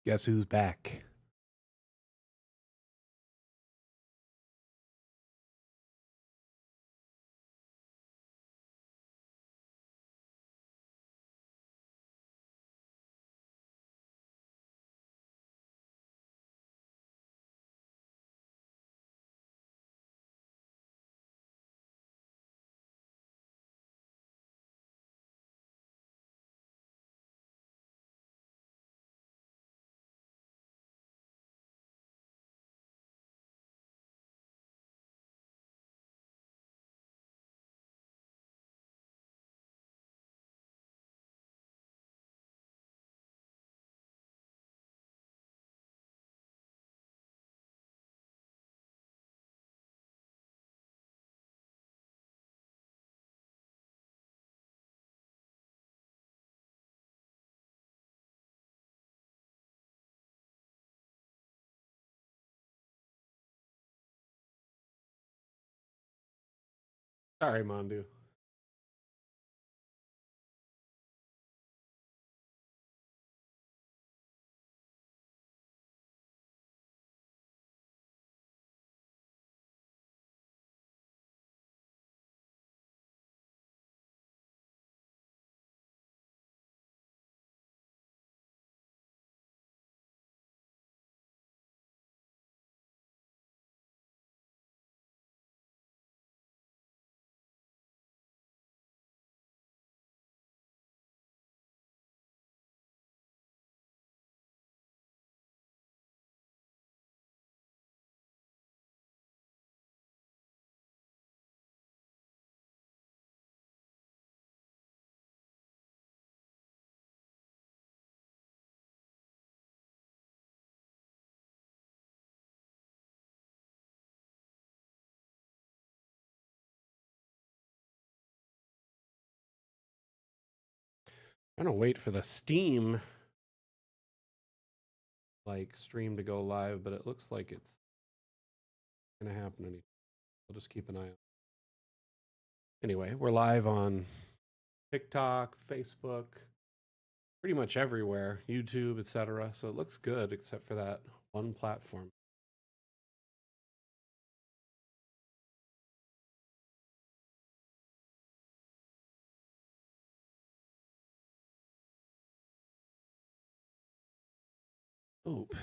Guess who's back? Sorry, Mondu. I'm gonna wait for the Steam stream to go live, but it looks like it's gonna happen anytime. I'll just keep an eye on. Anyway, we're live on TikTok, Facebook, pretty much everywhere, YouTube, etc. So it looks good, except for that one platform. Oop.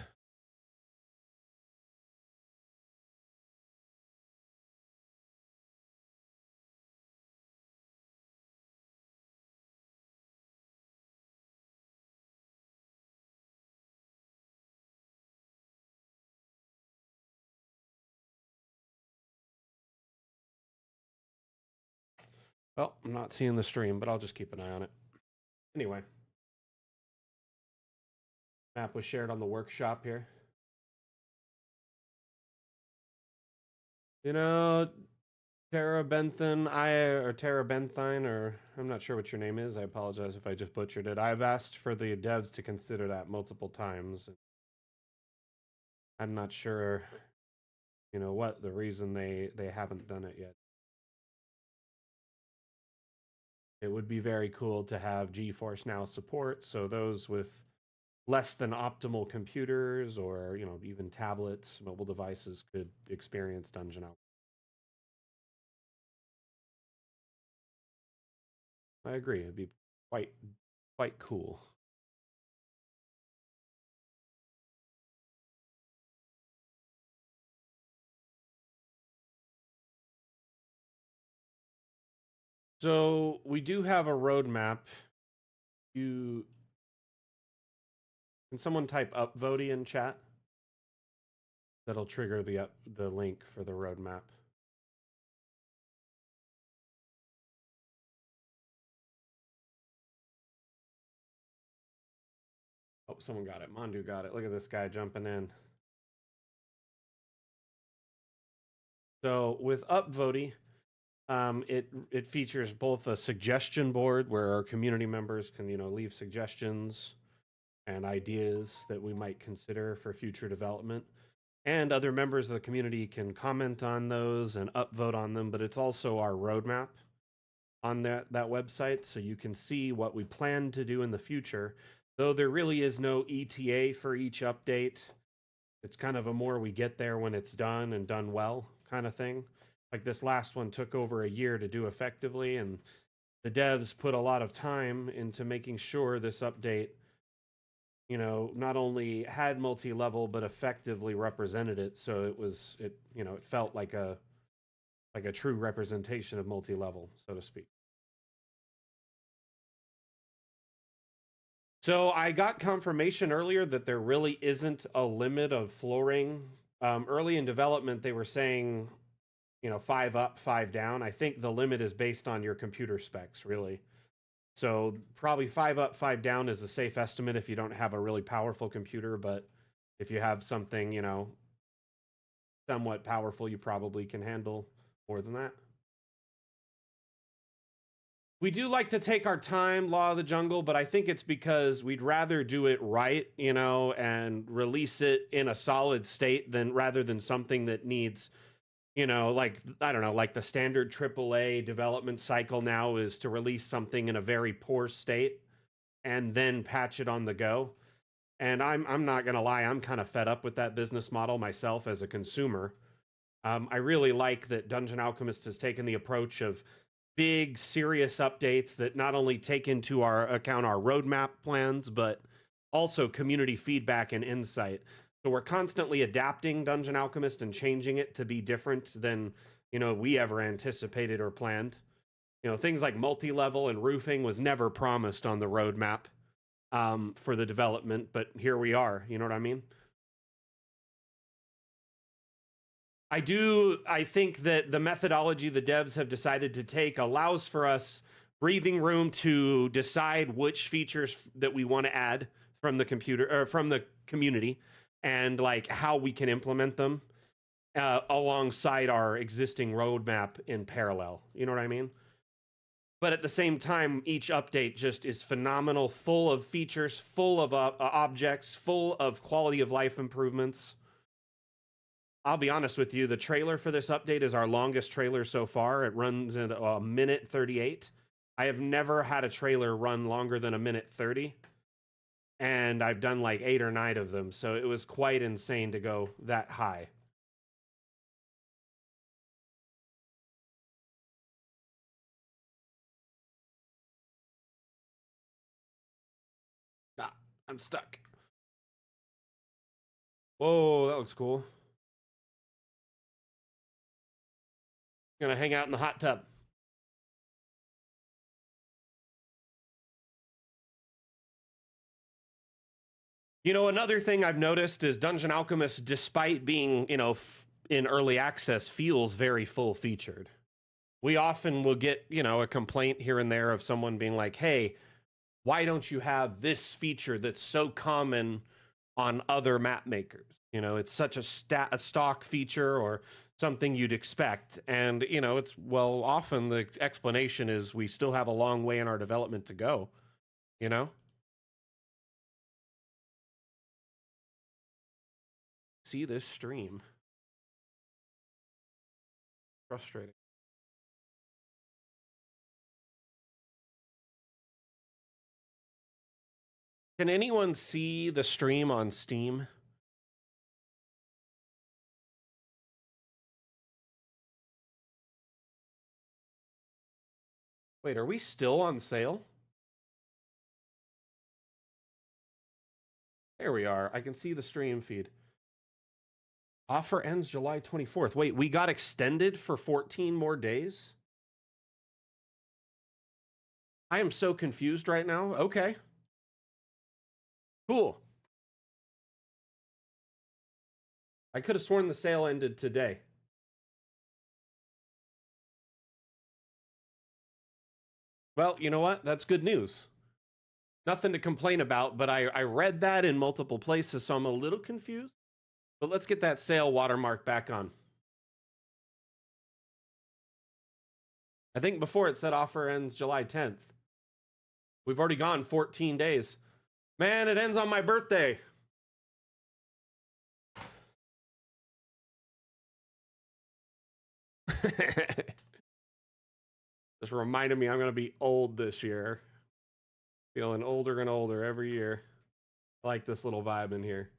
Well, I'm not seeing the stream, but I'll just keep an eye on it. Anyway, map was shared on the workshop here. You know, Terebenthin, or Terebenthine, or I'm not sure what your name is. I apologize if I just butchered it. I've asked for the devs to consider that multiple times. I'm not sure, what the reason they haven't done it yet. It would be very cool to have GeForce Now support, so those with less than optimal computers or, even tablets, mobile devices could experience Dungeon Out. I agree. It'd be quite cool. So we do have a roadmap. Can someone type upvote in chat? That'll trigger the link for the roadmap. Oh, someone got it. Mondu got it. Look at this guy jumping in. So with upvoting, it features both a suggestion board where our community members can leave suggestions and ideas that we might consider for future development, and other members of the community can comment on those and upvote on them. But it's also our roadmap on that website, so you can see what we plan to do in the future. Though there really is no ETA for each update. It's kind of a more we get there when it's done and done well kind of thing. Like this last one took over a year to do effectively, and the devs put a lot of time into making sure this update, you know, not only had multi-level but effectively represented it. So it felt like a true representation of multi-level, so to speak. So I got confirmation earlier that there really isn't a limit of flooring. Early in development, they were saying, 5 up, 5 down. I think the limit is based on your computer specs, really. So probably 5 up, 5 down is a safe estimate if you don't have a really powerful computer. But if you have something, somewhat powerful, you probably can handle more than that. We do like to take our time, Law of the Jungle, but I think it's because we'd rather do it right, and release it in a solid state rather than something that needs, like, I don't know, like the standard AAA development cycle now is to release something in a very poor state and then patch it on the go. And I'm not gonna lie, I'm kind of fed up with that business model myself as a consumer. I really like that Dungeon Alchemist has taken the approach of big, serious updates that not only take into our account our roadmap plans, but also community feedback and insight. So we're constantly adapting Dungeon Alchemist and changing it to be different than, we ever anticipated or planned. Things like multi-level and roofing was never promised on the roadmap for the development, but here we are. You know what I mean? I think that the methodology the devs have decided to take allows for us breathing room to decide which features that we want to add from the computer or from the community and like how we can implement them alongside our existing roadmap in parallel. You know what I mean? But at the same time, each update just is phenomenal, full of features, full of objects, full of quality of life improvements. I'll be honest with you, the trailer for this update is our longest trailer so far. It runs in a minute 38. I have never had a trailer run longer than a minute 30. And I've done like 8 or 9 of them, so it was quite insane to go that high. Ah, I'm stuck. Whoa, that looks cool. Gonna hang out in the hot tub. Another thing I've noticed is Dungeon Alchemist, despite being, in early access, feels very full featured. We often will get, a complaint here and there of someone being like, hey, why don't you have this feature that's so common on other map makers? It's such a stock feature or something you'd expect. And, often the explanation is we still have a long way in our development to go, See this stream. Frustrating. Can anyone see the stream on Steam? Wait, are we still on sale? There we are. I can see the stream feed. Offer ends July 24th. Wait, we got extended for 14 more days? I am so confused right now. Okay. Cool. I could have sworn the sale ended today. Well, you know what? That's good news. Nothing to complain about, but I read that in multiple places, so I'm a little confused. But let's get that sale watermark back on. I think before it said offer ends July 10th. We've already gone 14 days. Man, it ends on my birthday. Just reminded me I'm going to be old this year. Feeling older and older every year. I like this little vibe in here.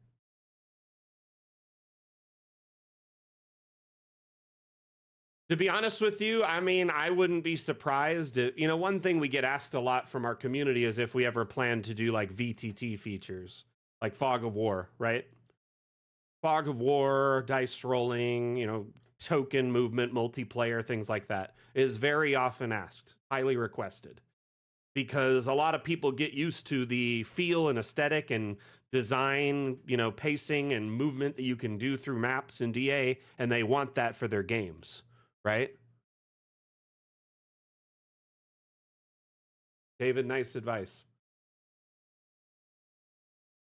To be honest with you, I mean, I wouldn't be surprised. One thing we get asked a lot from our community is if we ever plan to do like VTT features, like Fog of War, right? Fog of War, dice rolling, token movement, multiplayer, things like that is very often asked, highly requested. Because a lot of people get used to the feel and aesthetic and design, pacing and movement that you can do through maps and DA, and they want that for their games, right? David, nice advice.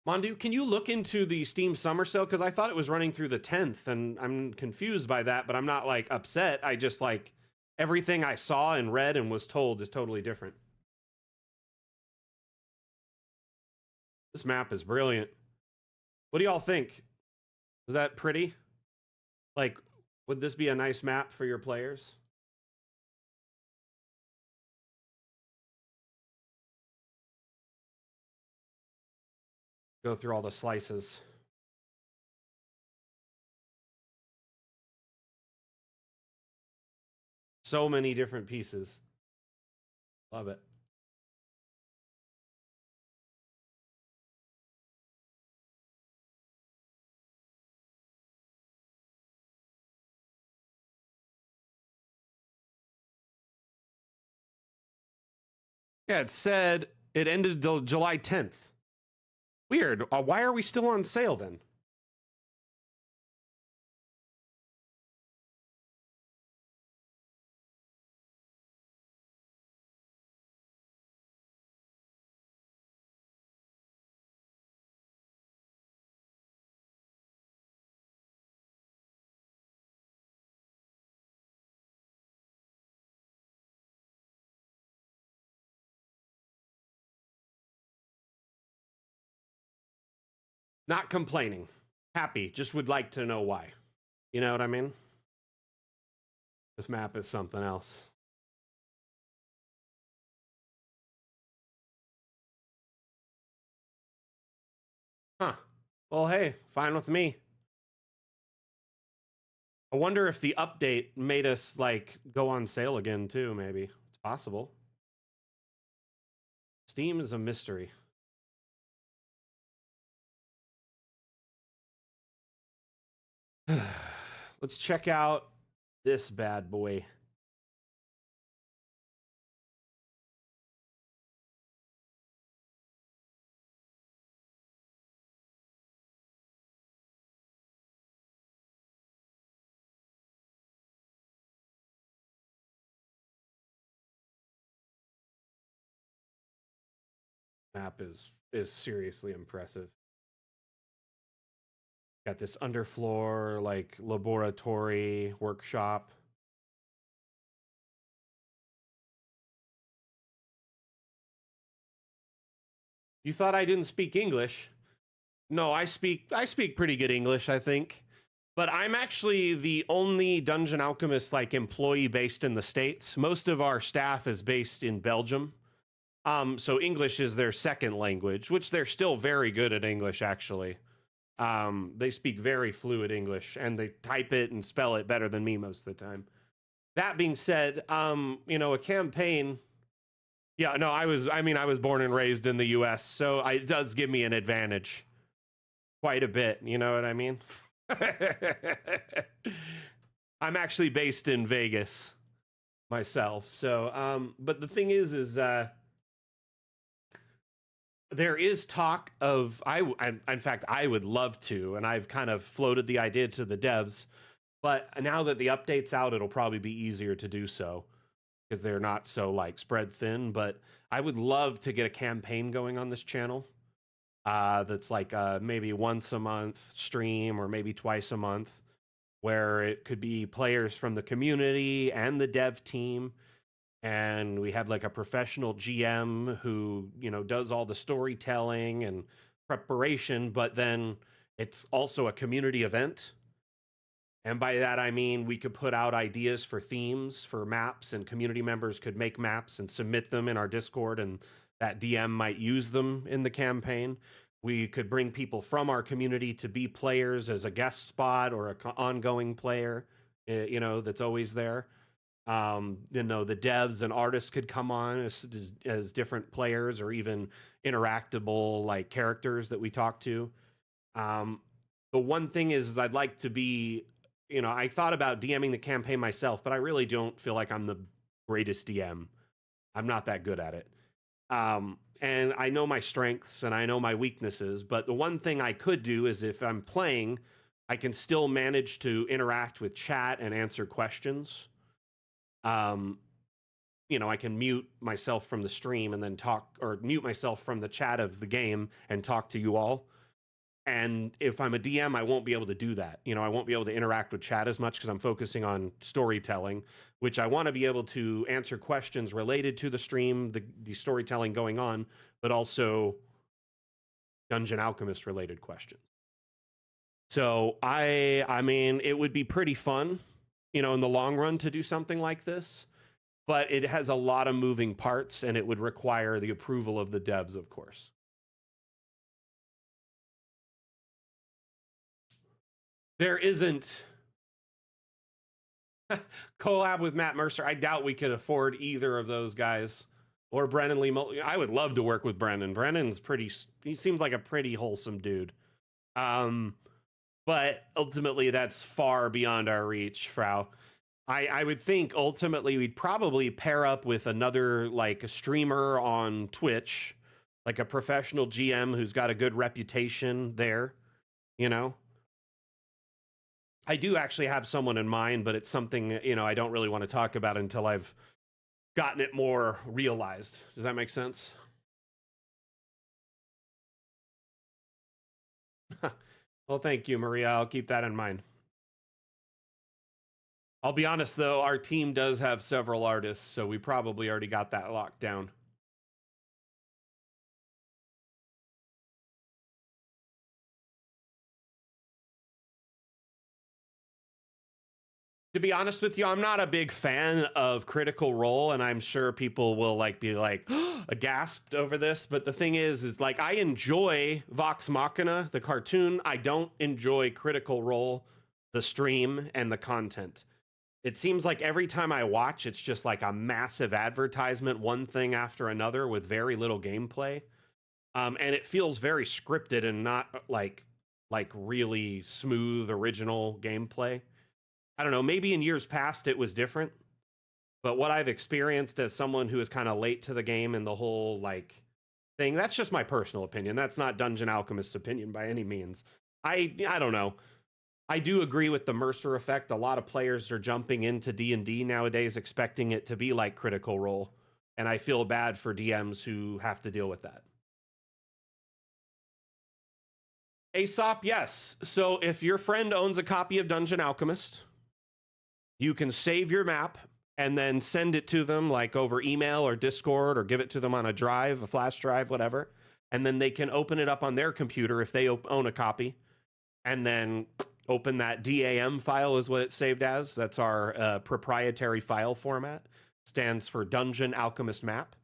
Mondu, can you look into the Steam Summer Sale? Because I thought it was running through the 10th, and I'm confused by that, but I'm not like upset. I just like everything I saw and read and was told is totally different. This map is brilliant. What do y'all think? Is that pretty? Like, would this be a nice map for your players? Go through all the slices. So many different pieces. Love it. Yeah, it said it ended July 10th. Weird. Why are we still on sale then? Not complaining. Happy. Just would like to know why. You know what I mean? This map is something else. Huh. Well, hey, fine with me. I wonder if the update made us like go on sale again too, maybe. It's possible. Steam is a mystery. Let's check out this bad boy. Map is seriously impressive. Got this underfloor like laboratory workshop. You thought I didn't speak English? No, I speak pretty good English, I think. But I'm actually the only Dungeon Alchemist like employee based in the States. Most of our staff is based in Belgium. So English is their second language, which they're still very good at English actually. They speak very fluid English and they type it and spell it better than me most of the time. That being said, a campaign. Yeah, no, I was born and raised in the US, so it does give me an advantage quite a bit, you know what I mean? I'm actually based in Vegas myself. So, but the thing is there is talk of in fact I would love to, and I've kind of floated the idea to the devs, but now that the update's out, it'll probably be easier to do so because they're not so like spread thin. But I would love to get a campaign going on this channel that's like maybe once a month stream or maybe twice a month, where it could be players from the community and the dev team, and we have like a professional GM who does all the storytelling and preparation, but then it's also a community event. And by that I mean we could put out ideas for themes for maps, and community members could make maps and submit them in our Discord, and that DM might use them in the campaign. We could bring people from our community to be players as a guest spot or a ongoing player, that's always there. The devs and artists could come on as different players or even interactable like characters that we talk to. The one thing is I'd like to be, I thought about DMing the campaign myself, but I really don't feel like I'm the greatest DM. I'm not that good at it. And I know my strengths and I know my weaknesses, but the one thing I could do is if I'm playing, I can still manage to interact with chat and answer questions. I can mute myself from the stream and then talk, or mute myself from the chat of the game and talk to you all. And if I'm a DM, I won't be able to do that. I won't be able to interact with chat as much because I'm focusing on storytelling, which I want to be able to answer questions related to the stream, the storytelling going on, but also Dungeon Alchemist related questions. So I mean, it would be pretty fun, in the long run to do something like this, but it has a lot of moving parts and it would require the approval of the devs, of course. There isn't collab with Matt Mercer. I doubt we could afford either of those guys or Brennan Lee. I would love to work with Brennan. Brennan's he seems like a pretty wholesome dude. But ultimately that's far beyond our reach, Frau. I would think ultimately we'd probably pair up with another, like a streamer on Twitch, like a professional GM who's got a good reputation there, I do actually have someone in mind, but it's something, I don't really want to talk about until I've gotten it more realized. Does that make sense? Well, thank you, Maria. I'll keep that in mind. I'll be honest, though, our team does have several artists, so we probably already got that locked down. To be honest with you, I'm not a big fan of Critical Role, and I'm sure people will be aghast over this. But the thing is I enjoy Vox Machina, the cartoon. I don't enjoy Critical Role, the stream, and the content. It seems like every time I watch, it's just like a massive advertisement, one thing after another with very little gameplay. And it feels very scripted and not like really smooth, original gameplay. I don't know, maybe in years past it was different, but what I've experienced as someone who is kind of late to the game and the whole thing, that's just my personal opinion. That's not Dungeon Alchemist's opinion by any means. I don't know. I do agree with the Mercer effect. A lot of players are jumping into D&D nowadays expecting it to be like Critical Role, and I feel bad for DMs who have to deal with that. Aesop, yes. So if your friend owns a copy of Dungeon Alchemist, you can save your map and then send it to them over email or Discord, or give it to them on a drive, a flash drive, whatever. And then they can open it up on their computer if they own a copy, and then open that DAM file is what it's saved as. That's our proprietary file format. Stands for Dungeon Alchemist Map.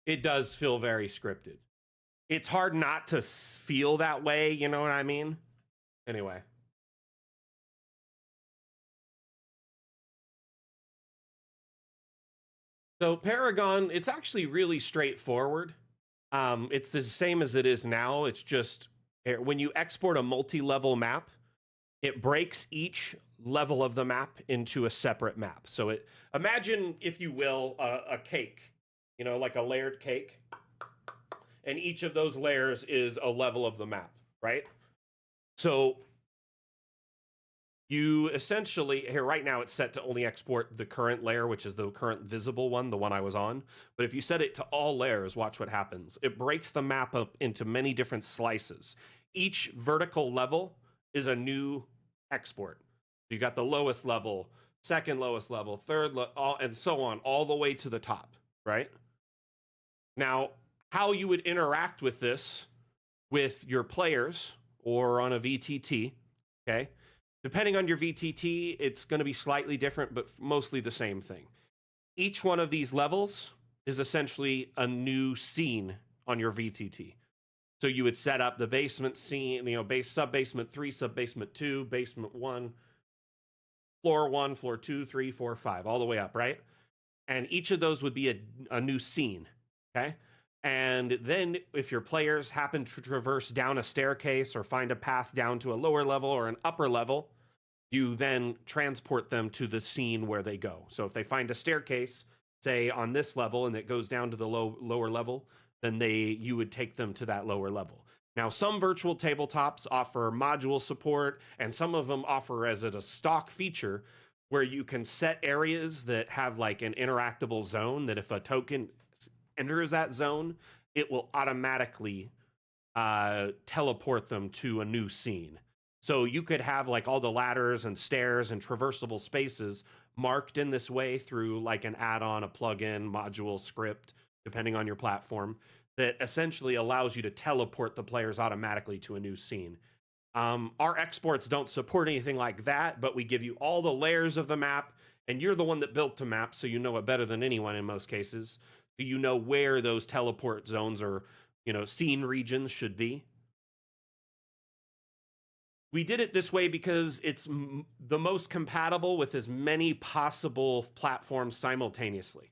It does feel very scripted. It's hard not to feel that way, you know what I mean? Anyway. So Paragon, it's actually really straightforward. It's the same as it is now. It's just when you export a multi-level map, it breaks each level of the map into a separate map. So imagine, if you will, a cake, like a layered cake. And each of those layers is a level of the map, right? So you essentially, here right now it's set to only export the current layer, which is the current visible one, the one I was on. But if you set it to all layers, watch what happens. It breaks the map up into many different slices. Each vertical level is a new export. You got the lowest level, second lowest level, third, and so on, all the way to the top, right? Now, how you would interact with this with your players or on a VTT, okay? Depending on your VTT, it's going to be slightly different, but mostly the same thing. Each one of these levels is essentially a new scene on your VTT. So you would set up the basement scene, base sub basement 3, sub basement 2, basement 1, floor 1, floor 2, 3, 4, 5, all the way up, right? And each of those would be a new scene, okay? And then if your players happen to traverse down a staircase or find a path down to a lower level or an upper level, you then transport them to the scene where they go. So if they find a staircase, say on this level, and it goes down to the lower level, then you would take them to that lower level. Now, some virtual tabletops offer module support, and some of them offer as a stock feature where you can set areas that have like an interactable zone that if a token enters that zone, it will automatically teleport them to a new scene. So you could have like all the ladders and stairs and traversable spaces marked in this way through like an add-on, a plugin, module, script, depending on your platform, that essentially allows you to teleport the players automatically to a new scene. Our exports don't support anything like that, but we give you all the layers of the map, and you're the one that built the map, so you know it better than anyone in most cases. So you know where those teleport zones or, scene regions should be. We did it this way because it's the most compatible with as many possible platforms simultaneously.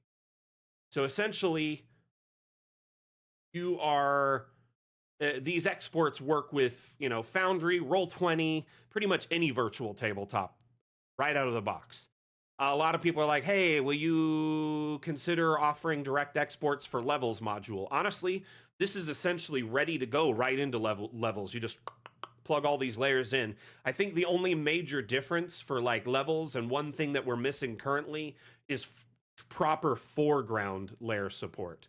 So essentially, you are these exports work with Foundry, Roll20, pretty much any virtual tabletop right out of the box. A lot of people are like, hey, will you consider offering direct exports for levels module? Honestly, this is essentially ready to go right into levels. You just plug all these layers in. I think the only major difference for like levels, and one thing that we're missing currently, is proper foreground layer support.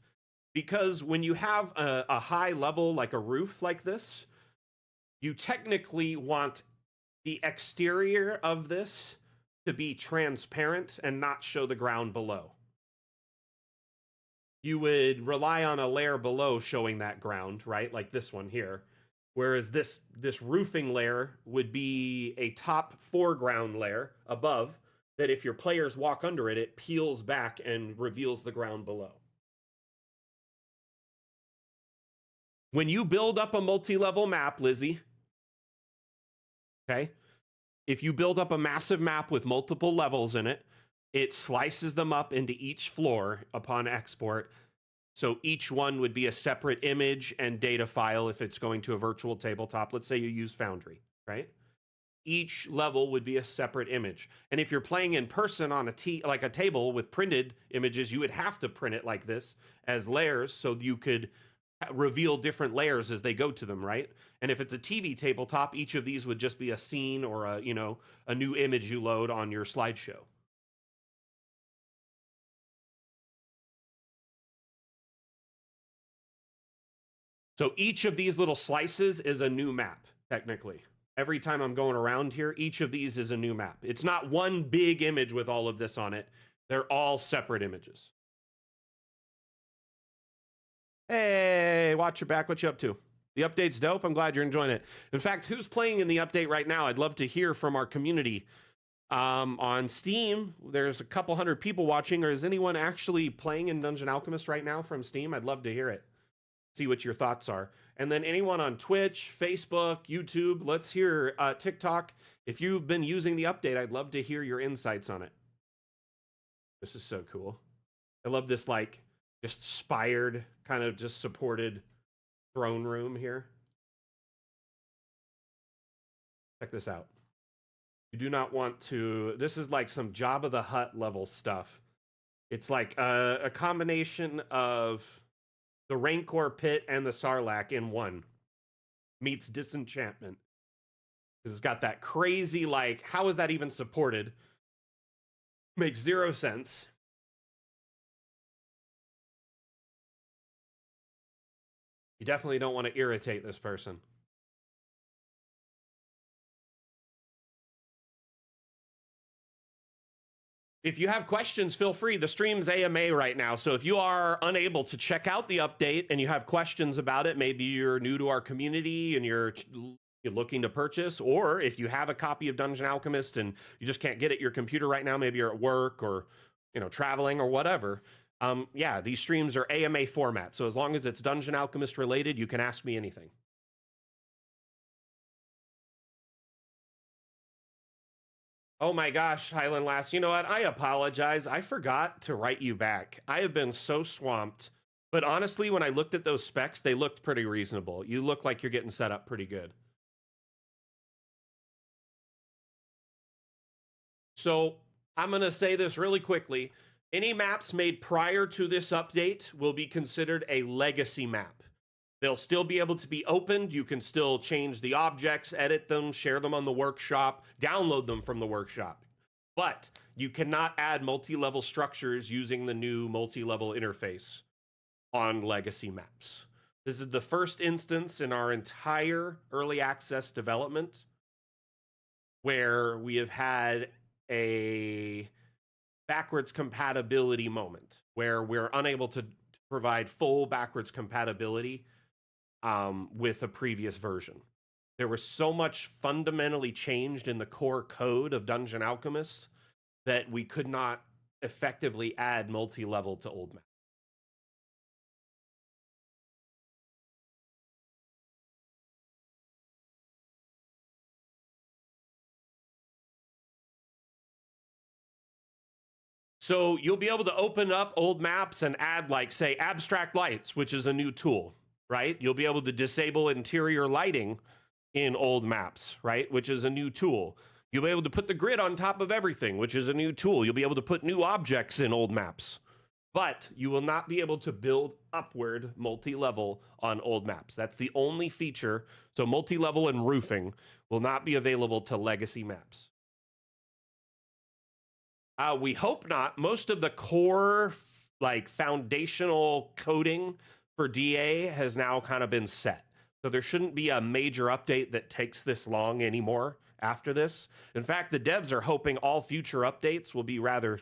Because when you have a high level, like a roof like this, you technically want the exterior of this to be transparent and not show the ground below. You would rely on a layer below showing that ground, right? Like this one here. Whereas this roofing layer would be a top foreground layer above that if your players walk under it, it peels back and reveals the ground below. When you build up a multi-level map, Lizzie, okay, if you build up a massive map with multiple levels in it, it slices them up into each floor upon export. So each one would be a separate image and data file if it's going to a virtual tabletop. Let's say you use Foundry, right? Each level would be a separate image. And if you're playing in person on like a table with printed images, you would have to print it like this as layers so you could reveal different layers as they go to them, right? And if it's a TV tabletop, each of these would just be a scene or a new image you load on your slideshow. So each of these little slices is a new map, technically. Every time I'm going around here, each of these is a new map. It's not one big image with all of this on it. They're all separate images. Hey, watch your back. What you up to? The update's dope. I'm glad you're enjoying it. In fact, who's playing in the update right now? I'd love to hear from our community. On Steam, there's a couple hundred people watching. Or is anyone actually playing in Dungeon Alchemist right now from Steam? I'd love to hear it. See what your thoughts are. And then anyone on Twitch, Facebook, YouTube, let's hear TikTok. If you've been using the update, I'd love to hear your insights on it. This is so cool. I love this like just spired, kind of just supported throne room here. Check this out. You do not want to, this is like some Jabba the Hutt level stuff. It's like a combination of the Rancor Pit and the Sarlacc in one. Meets Disenchantment. Because it's got that crazy, like, how is that even supported? Makes zero sense. You definitely don't want to irritate this person. If you have questions, feel free. The stream's AMA right now. So if you are unable to check out the update and you have questions about it, maybe you're new to our community and you're looking to purchase, or if you have a copy of Dungeon Alchemist and you just can't get it your computer right now, maybe you're at work or traveling or whatever, Yeah, these streams are AMA format, so as long as it's Dungeon Alchemist related, you can ask me anything. Oh my gosh, Highland Lass, you know what? I apologize. I forgot to write you back. I have been so swamped. But honestly, when I looked at those specs, they looked pretty reasonable. You look like you're getting set up pretty good. So I'm going to say this really quickly. Any maps made prior to this update will be considered a legacy map. They'll still be able to be opened. You can still change the objects, edit them, share them on the workshop, download them from the workshop. But you cannot add multi-level structures using the new multi-level interface on legacy maps. This is the first instance in our entire early access development where we have had a backwards compatibility moment where we're unable to provide full backwards compatibility with a previous version. There was so much fundamentally changed in the core code of Dungeon Alchemist that we could not effectively add multi-level to old map. So you'll be able to open up old maps and add, like, say, abstract lights, which is a new tool, right? You'll be able to disable interior lighting in old maps, right? Which is a new tool. You'll be able to put the grid on top of everything, which is a new tool. You'll be able to put new objects in old maps, but you will not be able to build upward multi-level on old maps. That's the only feature. So multi-level and roofing will not be available to legacy maps. We hope not. Most of the core, like, foundational coding for DA has now kind of been set. So there shouldn't be a major update that takes this long anymore after this. In fact, the devs are hoping all future updates will be rather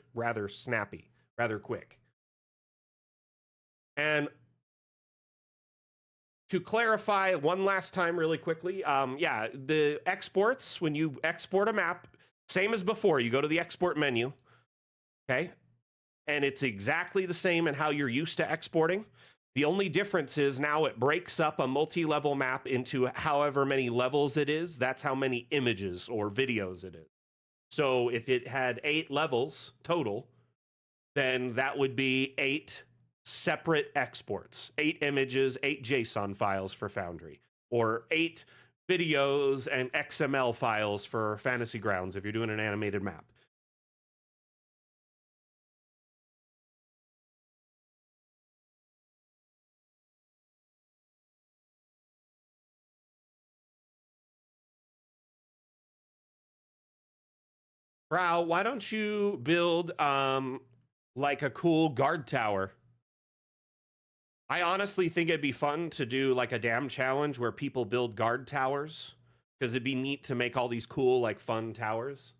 snappy, rather quick. And to clarify one last time really quickly, yeah, the exports, when you export a map, same as before, you go to the export menu, okay? And it's exactly the same in how you're used to exporting. The only difference is now it breaks up a multi-level map into however many levels it is. That's how many images or videos it is. So if it had 8 levels total, then that would be 8 separate exports, 8 images, 8 JSON files for Foundry, or 8 videos and XML files for Fantasy Grounds if you're doing an animated map. Brow, why don't you build like a cool guard tower? I honestly think it'd be fun to do like a dam challenge where people build guard towers, because it'd be neat to make all these cool, like, fun towers.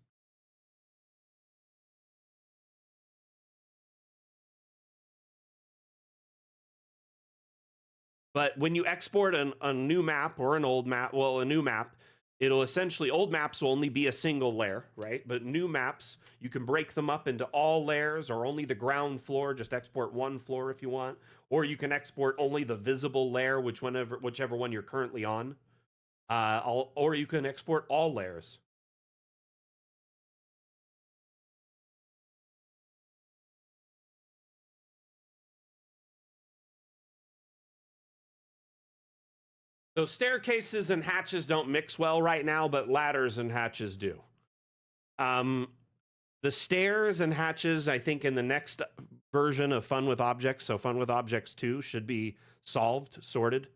But when you export a new map or an old map, well, a new map, it'll essentially, old maps will only be a single layer, right? But new maps, you can break them up into all layers or only the ground floor, just export one floor if you want. Or you can export only the visible layer, whichever one you're currently on. Or you can export all layers. So staircases and hatches don't mix well right now, but ladders and hatches do. The stairs and hatches, I think, in the next version of Fun with Objects, so Fun with Objects 2, should be solved, sorted.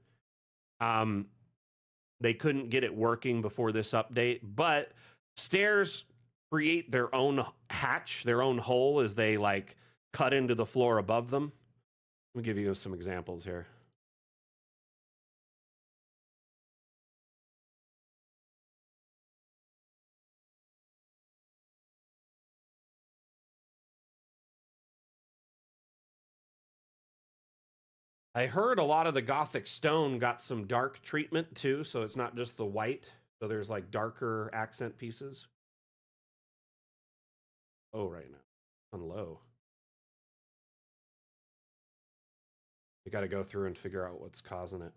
They couldn't get it working before this update, but stairs create their own hatch, their own hole as they, like, cut into the floor above them. Let me give you some examples here. I heard a lot of the Gothic stone got some dark treatment too, so it's not just the white. So there's, like, darker accent pieces. Oh, right now. On low. We got to go through and figure out what's causing it.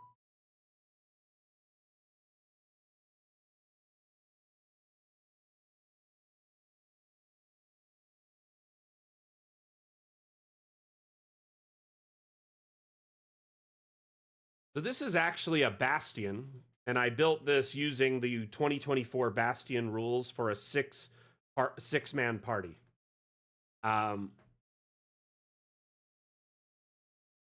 So this is actually a bastion, and I built this using the 2024 bastion rules for a six-man party.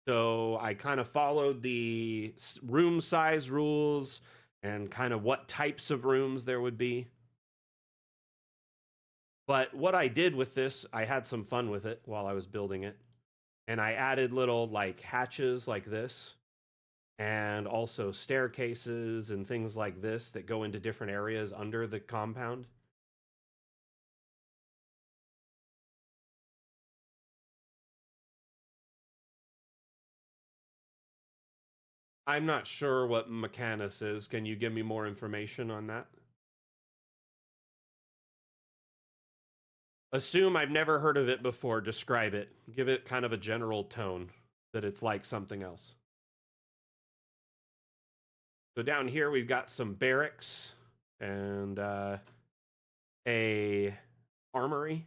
So I kind of followed the room size rules and kind of what types of rooms there would be. But what I did with this, I had some fun with it while I was building it. And I added little like hatches like this, and also staircases and things like this that go into different areas under the compound. I'm not sure what Mechanus is. Can you give me more information on that? Assume I've never heard of it before. Describe it. Give it kind of a general tone that it's like something else. So down here we've got some barracks and a armory.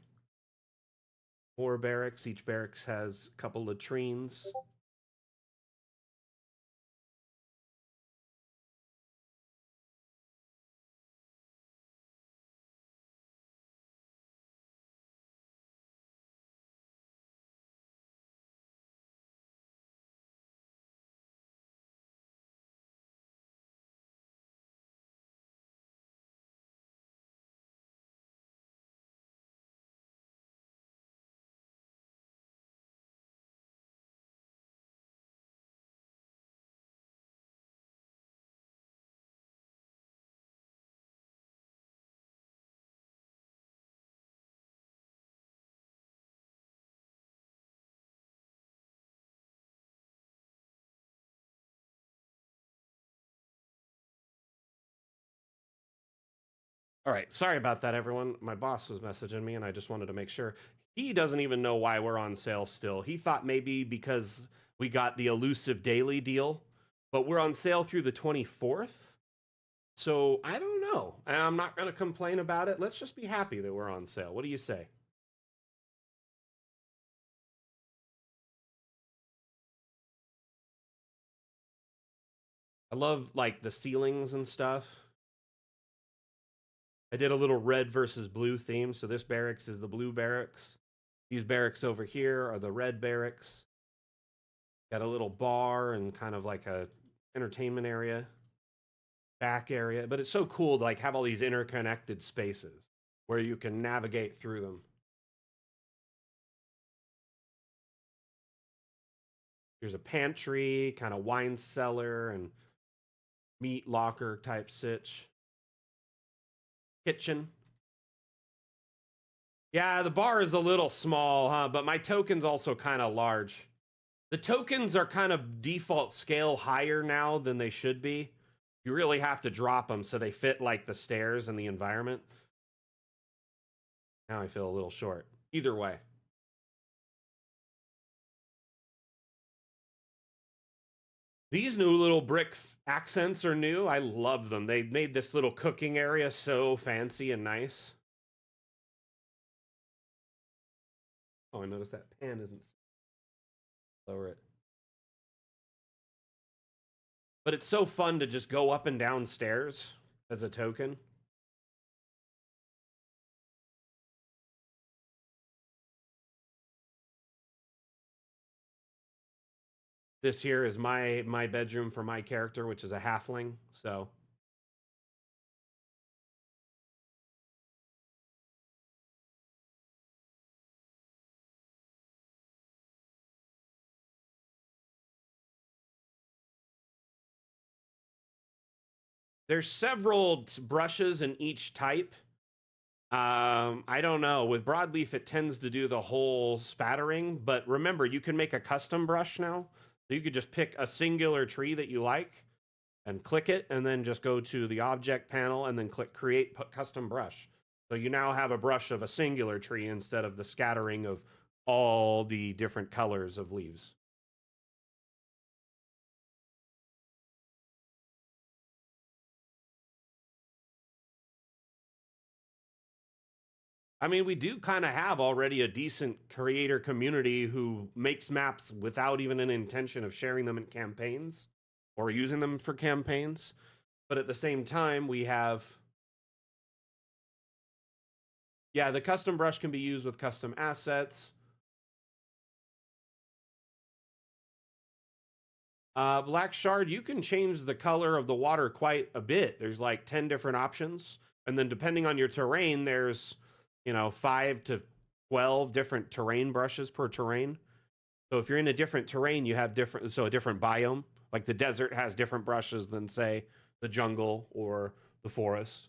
More barracks. Each barracks has a couple latrines. All right, sorry about that, everyone. My boss was messaging me, and I just wanted to make sure. He doesn't even know why we're on sale still. He thought maybe because we got the elusive daily deal, but we're on sale through the 24th. So I don't know. I'm not going to complain about it. Let's just be happy that we're on sale. What do you say? I love like the ceilings and stuff. I did a little red versus blue theme. So this barracks is the blue barracks. These barracks over here are the red barracks. Got a little bar and kind of like a entertainment area, back area. But it's so cool to like have all these interconnected spaces where you can navigate through them. Here's a pantry, kind of wine cellar and meat locker type sitch. Kitchen. Yeah, the bar is a little small, huh? But my token's also kind of large. The tokens are kind of default scale higher now than they should be. You really have to drop them so they fit like the stairs and the environment. Now I feel a little short. Either way. These new little brick accents are new. I love them. They made this little cooking area so fancy and nice. Oh, I noticed that pan isn't. Lower it. But it's so fun to just go up and down stairs as a token. This here is my bedroom for my character, which is a halfling. So there's several brushes in each type. I don't know. With broadleaf, it tends to do the whole spattering, but remember, you can make a custom brush now. So you could just pick a singular tree that you like and click it, and then just go to the object panel and then click create custom brush. So you now have a brush of a singular tree instead of the scattering of all the different colors of leaves. I mean, we do kind of have already a decent creator community who makes maps without even an intention of sharing them in campaigns or using them for campaigns. But at the same time, we have, yeah, the custom brush can be used with custom assets. Black Shard, you can change the color of the water quite a bit. There's like 10 different options. And then depending on your terrain, there's, 5 to 12 different terrain brushes per terrain. So if you're in a different terrain, you have a different biome. Like the desert has different brushes than, say, the jungle or the forest.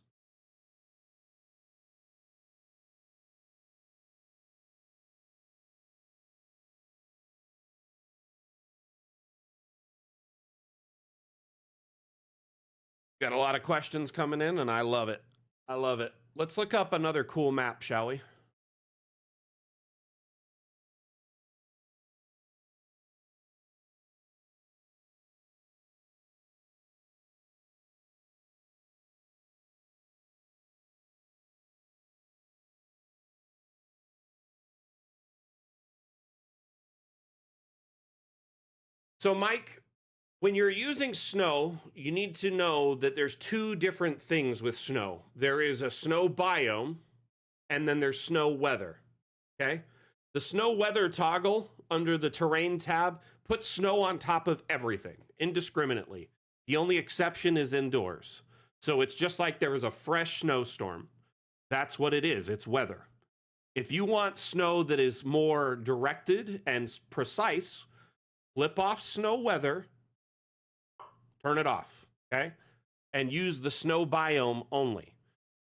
Got a lot of questions coming in, and I love it. I love it. Let's look up another cool map, shall we? So, Mike, when you're using snow, you need to know that there's two different things with snow. There is a snow biome, and then there's snow weather. Okay? The snow weather toggle under the terrain tab puts snow on top of everything indiscriminately. The only exception is indoors. So it's just like there was a fresh snowstorm. That's what it is. It's weather. If you want snow that is more directed and precise, flip off snow weather, turn it off, okay? And use the snow biome only.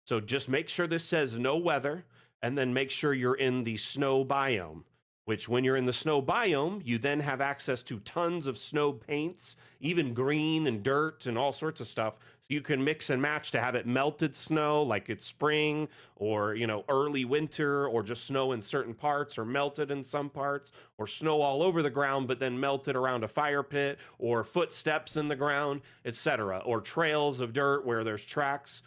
So just make sure this says no weather, and then make sure you're in the snow biome, which when you're in the snow biome, you then have access to tons of snow paints, even green and dirt and all sorts of stuff. So you can mix and match to have it melted snow, like it's spring or, early winter, or just snow in certain parts or melted in some parts, or snow all over the ground, but then melted around a fire pit, or footsteps in the ground, etc., or trails of dirt where there's tracks.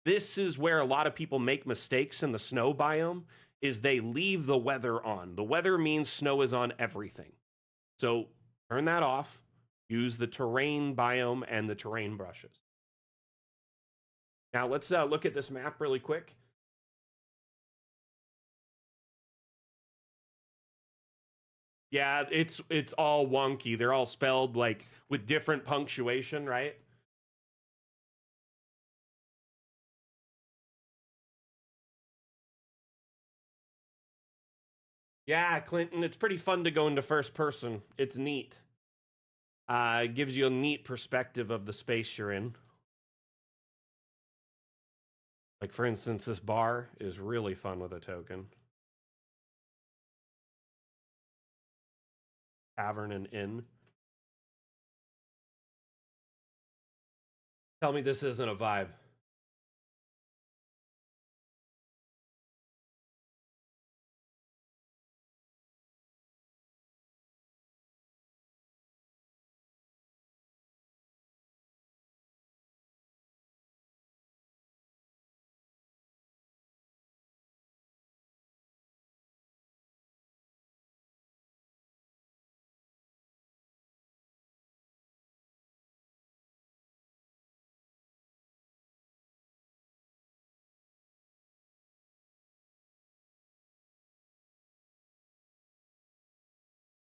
This is where a lot of people make mistakes in the snow biome, is they leave the weather on. The weather means snow is on everything. So turn that off. Use the terrain biome and the terrain brushes. Now let's look at this map really quick. Yeah, it's all wonky. They're all spelled like with different punctuation, right? Yeah, Clinton, it's pretty fun to go into first person. It's neat. It gives you a neat perspective of the space you're in. Like, for instance, this bar is really fun with a token. Tavern and inn. Tell me this isn't a vibe.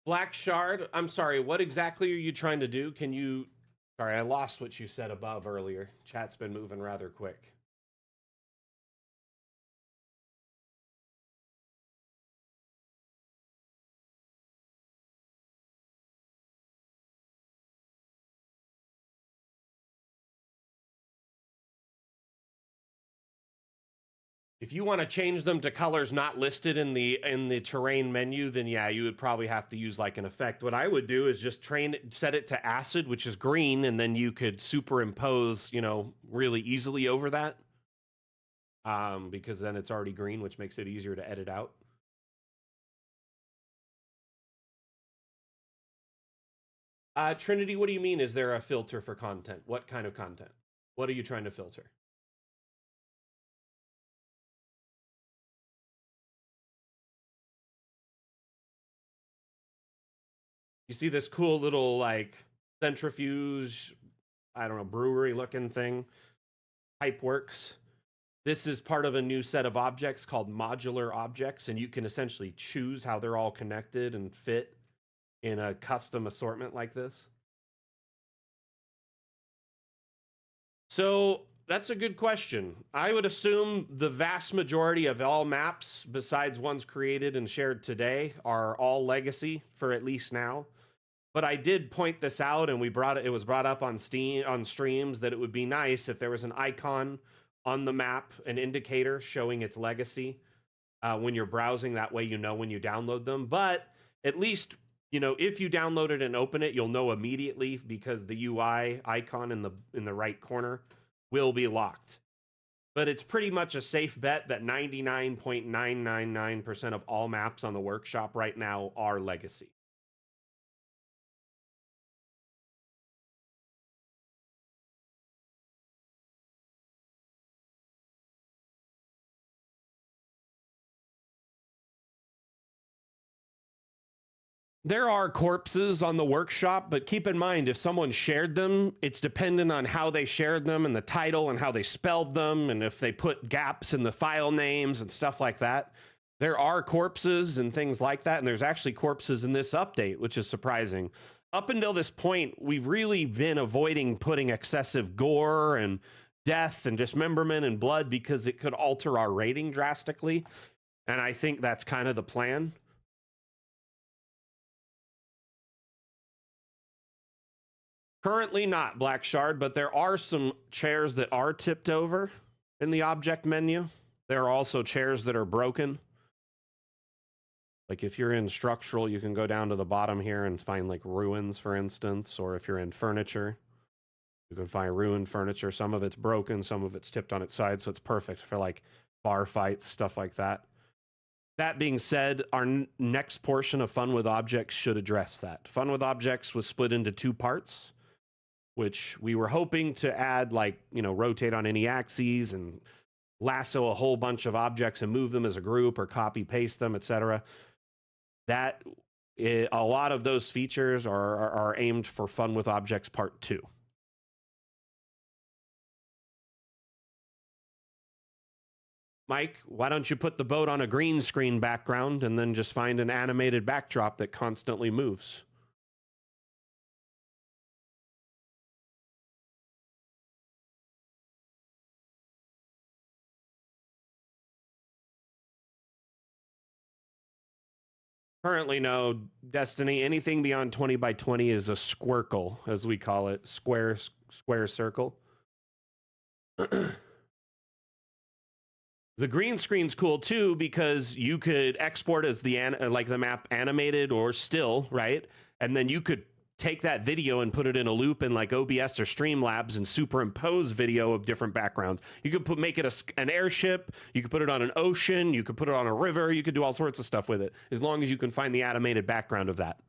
Black Shard, I'm sorry, what exactly are you trying to do? Can you. Sorry, I lost what you said above earlier. Chat's been moving rather quick. If you want to change them to colors not listed in the terrain menu, then yeah, you would probably have to use like an effect. What I would do is just set it to acid, which is green, and then you could superimpose, really easily over that. Because then it's already green, which makes it easier to edit out. Trinity, what do you mean? Is there a filter for content? What kind of content? What are you trying to filter? You see this cool little like centrifuge, I don't know, brewery looking thing, Pipeworks. This is part of a new set of objects called modular objects, and you can essentially choose how they're all connected and fit in a custom assortment like this. So that's a good question. I would assume the vast majority of all maps, besides ones created and shared today, are all legacy for at least now. But I did point this out, and it was brought up on Steam on streams that it would be nice if there was an icon on the map, an indicator showing its legacy when you're browsing. That way, you know when you download them. But at least if you download it and open it, you'll know immediately because the UI icon in the right corner will be locked. But it's pretty much a safe bet that 99.999% of all maps on the workshop right now are legacy. There are corpses on the workshop, but keep in mind, if someone shared them, it's dependent on how they shared them and the title and how they spelled them, and if they put gaps in the file names and stuff like that. There are corpses and things like that, and there's actually corpses in this update, which is surprising. Up until this point, we've really been avoiding putting excessive gore and death and dismemberment and blood because it could alter our rating drastically, and I think that's kind of the plan. Currently not, Black Shard, but there are some chairs that are tipped over in the object menu. There are also chairs that are broken. Like if you're in structural, you can go down to the bottom here and find like ruins, for instance, or if you're in furniture, you can find ruined furniture. Some of it's broken, some of it's tipped on its side, so it's perfect for like bar fights, stuff like that. That being said, our next portion of Fun with Objects should address that. Fun with Objects was split into 2 parts, which we were hoping to add, like, rotate on any axes and lasso a whole bunch of objects and move them as a group or copy paste them, etc. A lot of those features are aimed for Fun with Objects Part 2. Mike, why don't you put the boat on a green screen background and then just find an animated backdrop that constantly moves? Currently, no. Destiny, anything beyond 20 by 20 is a squircle, as we call it. Square circle. The green screen's cool too because you could export as the map animated or still, right? And then you could take that video and put it in a loop in like OBS or Streamlabs and superimpose video of different backgrounds. You could make it an airship. You could put it on an ocean. You could put it on a river. You could do all sorts of stuff with it as long as you can find the animated background of that.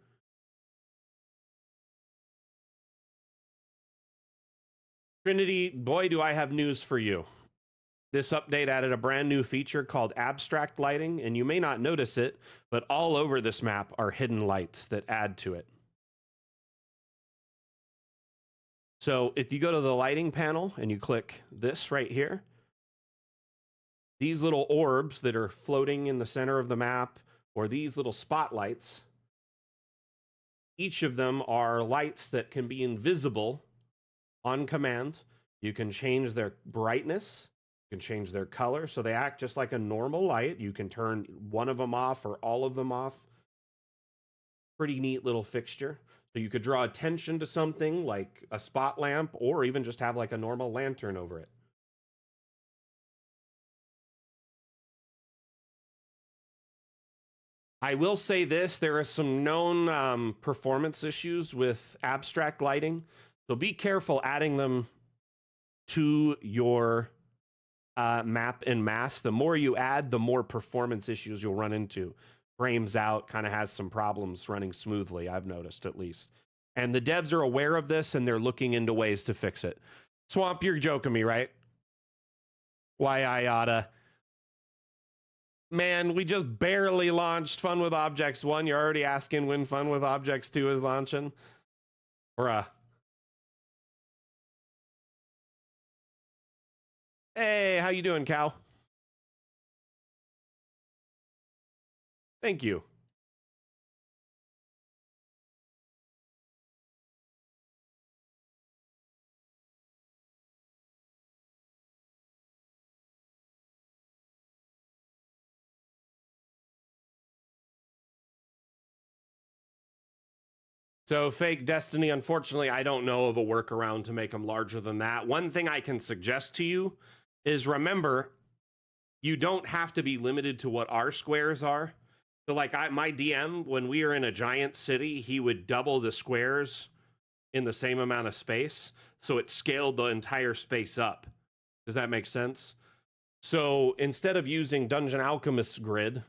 Trinity, boy, do I have news for you. This update added a brand new feature called abstract lighting, and you may not notice it, but all over this map are hidden lights that add to it. So if you go to the lighting panel and you click this right here, these little orbs that are floating in the center of the map, or these little spotlights, each of them are lights that can be invisible on command. You can change their brightness. You can change their color, so they act just like a normal light. You can turn one of them off or all of them off. Pretty neat little fixture. So you could draw attention to something like a spot lamp, or even just have like a normal lantern over it. I will say this, there are some known performance issues with abstract lighting, so be careful adding them to your map en masse. The more you add, the more performance issues you'll run into. Frames out kind of has some problems running smoothly, I've noticed at least. And the devs are aware of this and they're looking into ways to fix it. Swamp, you're joking me, right? Why I oughta. Man, we just barely launched Fun with Objects 1. You're already asking when Fun with Objects 2 is launching? Bruh. Hey, how you doing, Cal? Thank you. So, Fake Destiny, unfortunately, I don't know of a workaround to make them larger than that. One thing I can suggest to you is remember, you don't have to be limited to what our squares are. So, like my DM, when we are in a giant city, he would double the squares in the same amount of space. So it scaled the entire space up. Does that make sense? So instead of using Dungeon Alchemist's grid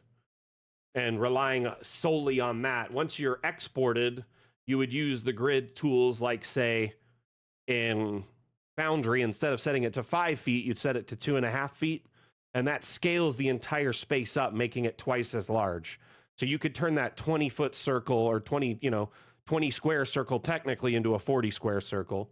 and relying solely on that, once you're exported, you would use the grid tools like, say, in Foundry, instead of setting it to 5 feet, you'd set it to 2.5 feet. And that scales the entire space up, making it twice as large. So you could turn that 20-foot circle or 20 square circle technically into a 40 square circle.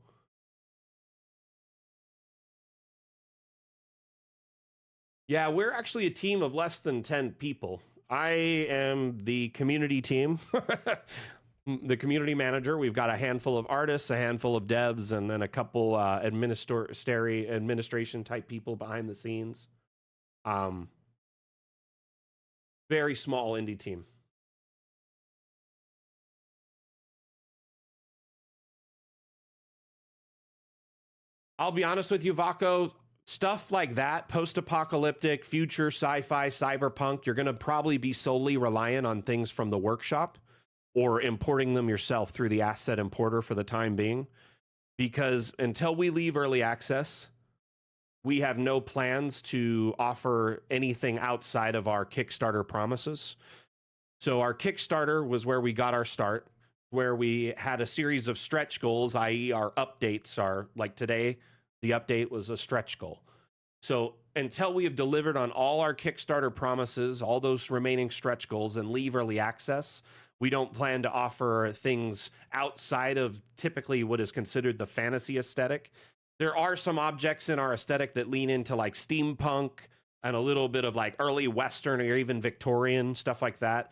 Yeah, we're actually a team of less than 10 people. I am the community team, the community manager. We've got a handful of artists, a handful of devs, and then a couple administration type people behind the scenes. Very small indie team. I'll be honest with you, Vaco. Stuff like that, post-apocalyptic, future, sci-fi, cyberpunk, you're going to probably be solely reliant on things from the workshop or importing them yourself through the asset importer for the time being. Because until we leave early access, we have no plans to offer anything outside of our Kickstarter promises. So our Kickstarter was where we got our start, where we had a series of stretch goals, i.e. our updates are like today, the update was a stretch goal. So until we have delivered on all our Kickstarter promises, all those remaining stretch goals, and leave early access, we don't plan to offer things outside of typically what is considered the fantasy aesthetic. There are some objects in our aesthetic that lean into like steampunk and a little bit of like early Western or even Victorian, stuff like that.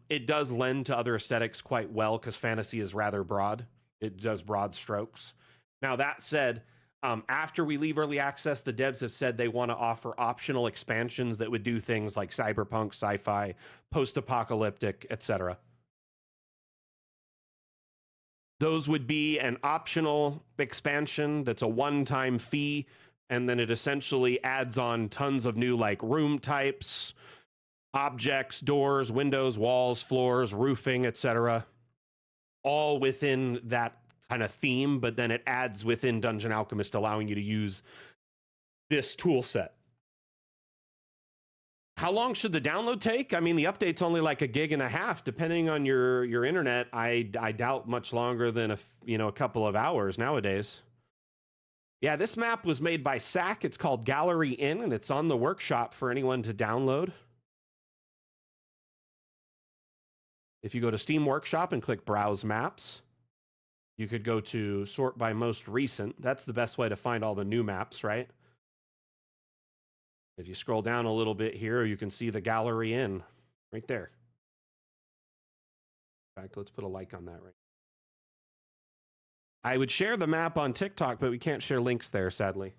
It does lend to other aesthetics quite well because fantasy is rather broad. It does broad strokes. Now, that said, after we leave early access, the devs have said they want to offer optional expansions that would do things like cyberpunk, sci-fi, post-apocalyptic, etc. Those would be an optional expansion that's a one-time fee, and then it essentially adds on tons of new like room types, objects, doors, windows, walls, floors, roofing, etc. All within that kind of theme, but then it adds within Dungeon Alchemist, allowing you to use this tool set. How long should the download take? I mean, the update's only like 1.5 gigs, depending on your internet. I doubt much longer than a couple of hours nowadays. Yeah, this map was made by SAC. It's called Gallery Inn, and it's on the workshop for anyone to download. If you go to Steam Workshop and click Browse Maps, you could go to Sort by Most Recent. That's the best way to find all the new maps, right? If you scroll down a little bit here, you can see the Gallery Inn right there. In fact, let's put a like on that right. I would share the map on TikTok, but we can't share links there, sadly.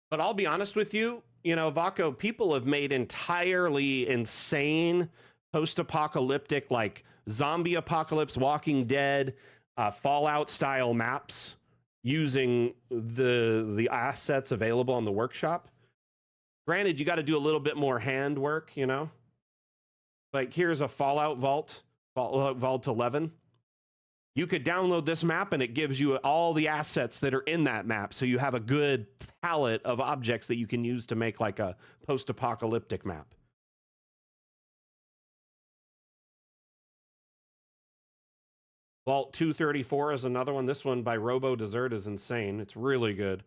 But I'll be honest with you, Vaco, people have made entirely insane post-apocalyptic, like zombie apocalypse, Walking Dead, Fallout style maps using the assets available on the workshop. Granted, you got to do a little bit more handwork, Like here's a Fallout Vault 11. You could download this map and it gives you all the assets that are in that map. So you have a good palette of objects that you can use to make like a post-apocalyptic map. Vault 234 is another one. This one by Robo Desert is insane. It's really good.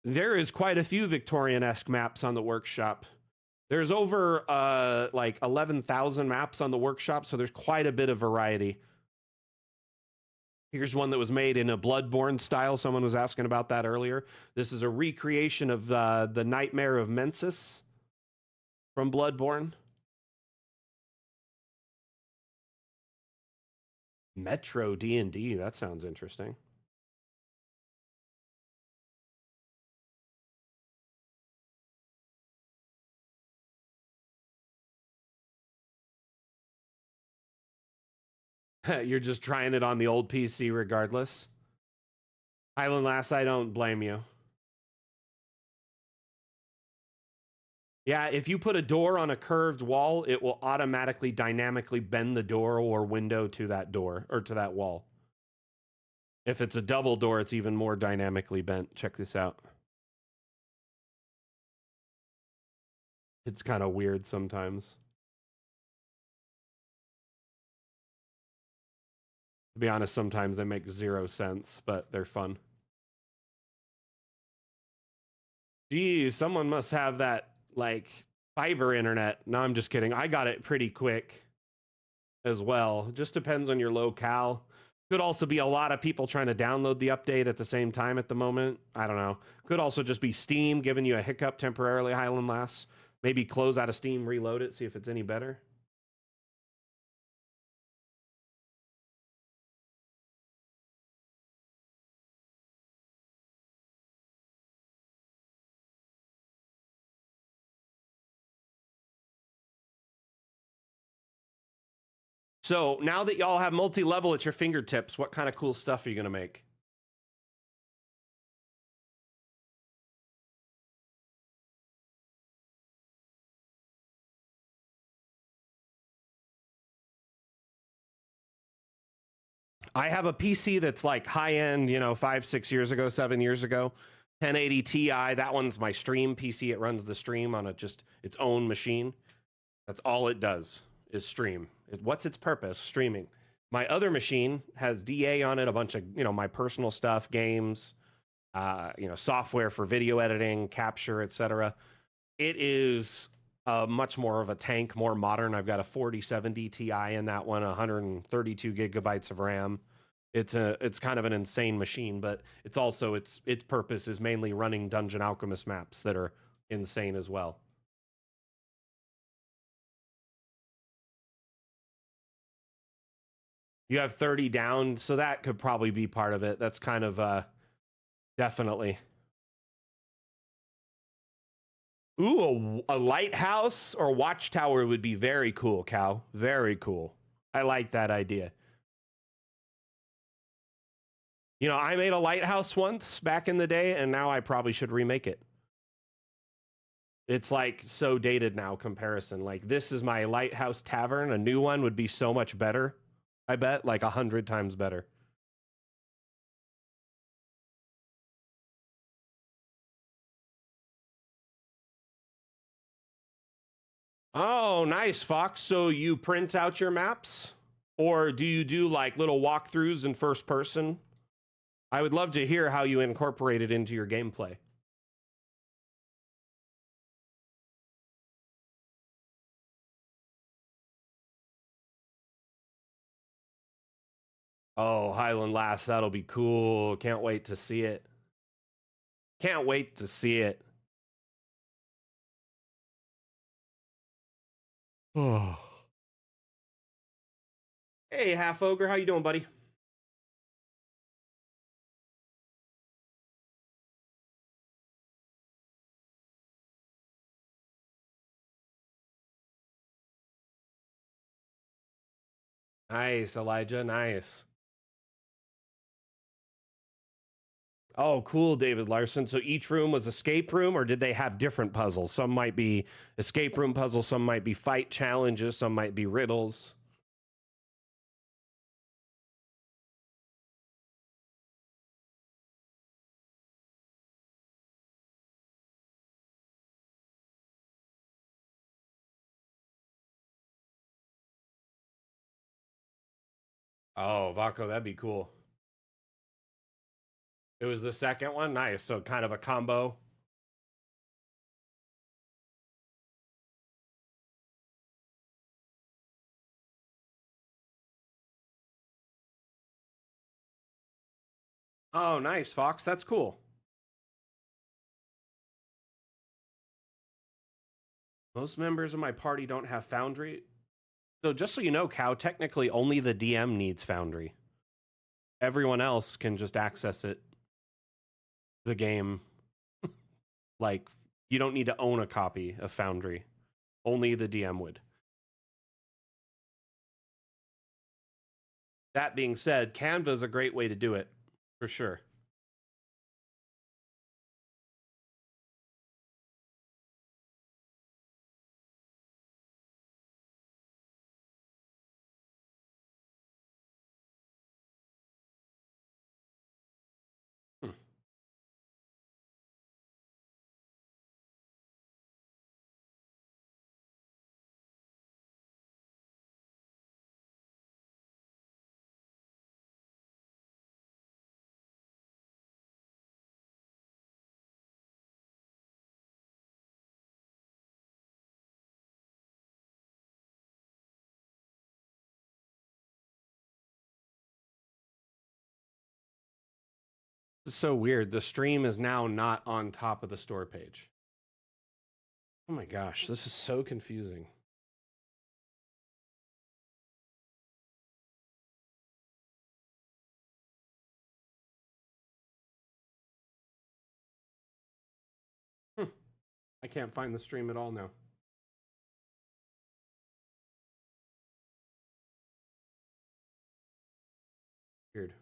There is quite a few Victorian-esque maps on the workshop. There's over like 11,000 maps on the workshop, so there's quite a bit of variety. Here's one that was made in a Bloodborne style. Someone was asking about that earlier. This is a recreation of the Nightmare of Mensis from Bloodborne. Metro D&D, that sounds interesting. You're just trying it on the old PC regardless. Highland Lass, I don't blame you. Yeah, if you put a door on a curved wall, it will automatically dynamically bend the door or window to that door or to that wall. If it's a double door, it's even more dynamically bent. Check this out. It's kind of weird sometimes. To be honest, sometimes they make 0 sense, but they're fun. Geez, someone must have that, like, fiber internet. No, I'm just kidding. I got it pretty quick as well. It just depends on your locale. Could also be a lot of people trying to download the update at the same time at the moment. I don't know. Could also just be Steam giving you a hiccup temporarily, Highland Lass. Maybe close out of Steam, reload it, see if it's any better. So now that y'all have multi-level at your fingertips, what kind of cool stuff are you going to make? I have a PC that's like high end, 5, 6 years ago, 7 years ago. 1080 Ti. That one's my stream PC. It runs the stream on just its own machine. That's all it does is stream. What's its purpose? Streaming. My other machine has DA on it, a bunch of my personal stuff, games, software for video editing, capture, etc. It is much more of a tank, more modern. I've got a 4070 Ti in that one, 132 gigabytes of RAM. It's kind of an insane machine, but it's also its purpose is mainly running Dungeon Alchemist maps that are insane as well. You have 30 down, so that could probably be part of it. That's kind of definitely. Ooh, a lighthouse or watchtower would be very cool, Cal. Very cool. I like that idea. I made a lighthouse once back in the day, and now I probably should remake it. It's like so dated now comparison. Like, this is my lighthouse tavern. A new one would be so much better. I bet like 100 times better. Oh, nice, Fox. So you print out your maps? Or do you do like little walkthroughs in first person? I would love to hear how you incorporate it into your gameplay. Oh, Highland Lass, that'll be cool. Can't wait to see it. Can't wait to see it. Oh. Hey, Half Ogre, how you doing, buddy? Nice, Elijah. Nice. Oh, cool, David Larson. So each room was escape room, or did they have different puzzles? Some might be escape room puzzles, some might be fight challenges, some might be riddles. Oh, Vaco, that'd be cool. It was the second one? Nice. So kind of a combo. Oh, nice, Fox. That's cool. Most members of my party don't have Foundry. So just so you know, Cow, technically only the DM needs Foundry. Everyone else can just access it, the game. Like, you don't need to own a copy of Foundry. Only the DM would. That being said, Canva is a great way to do it, for sure. Hmm. It's so weird. The stream is now not on top of the store page. Oh my gosh, this is so confusing. I can't find the stream at all now. Weird.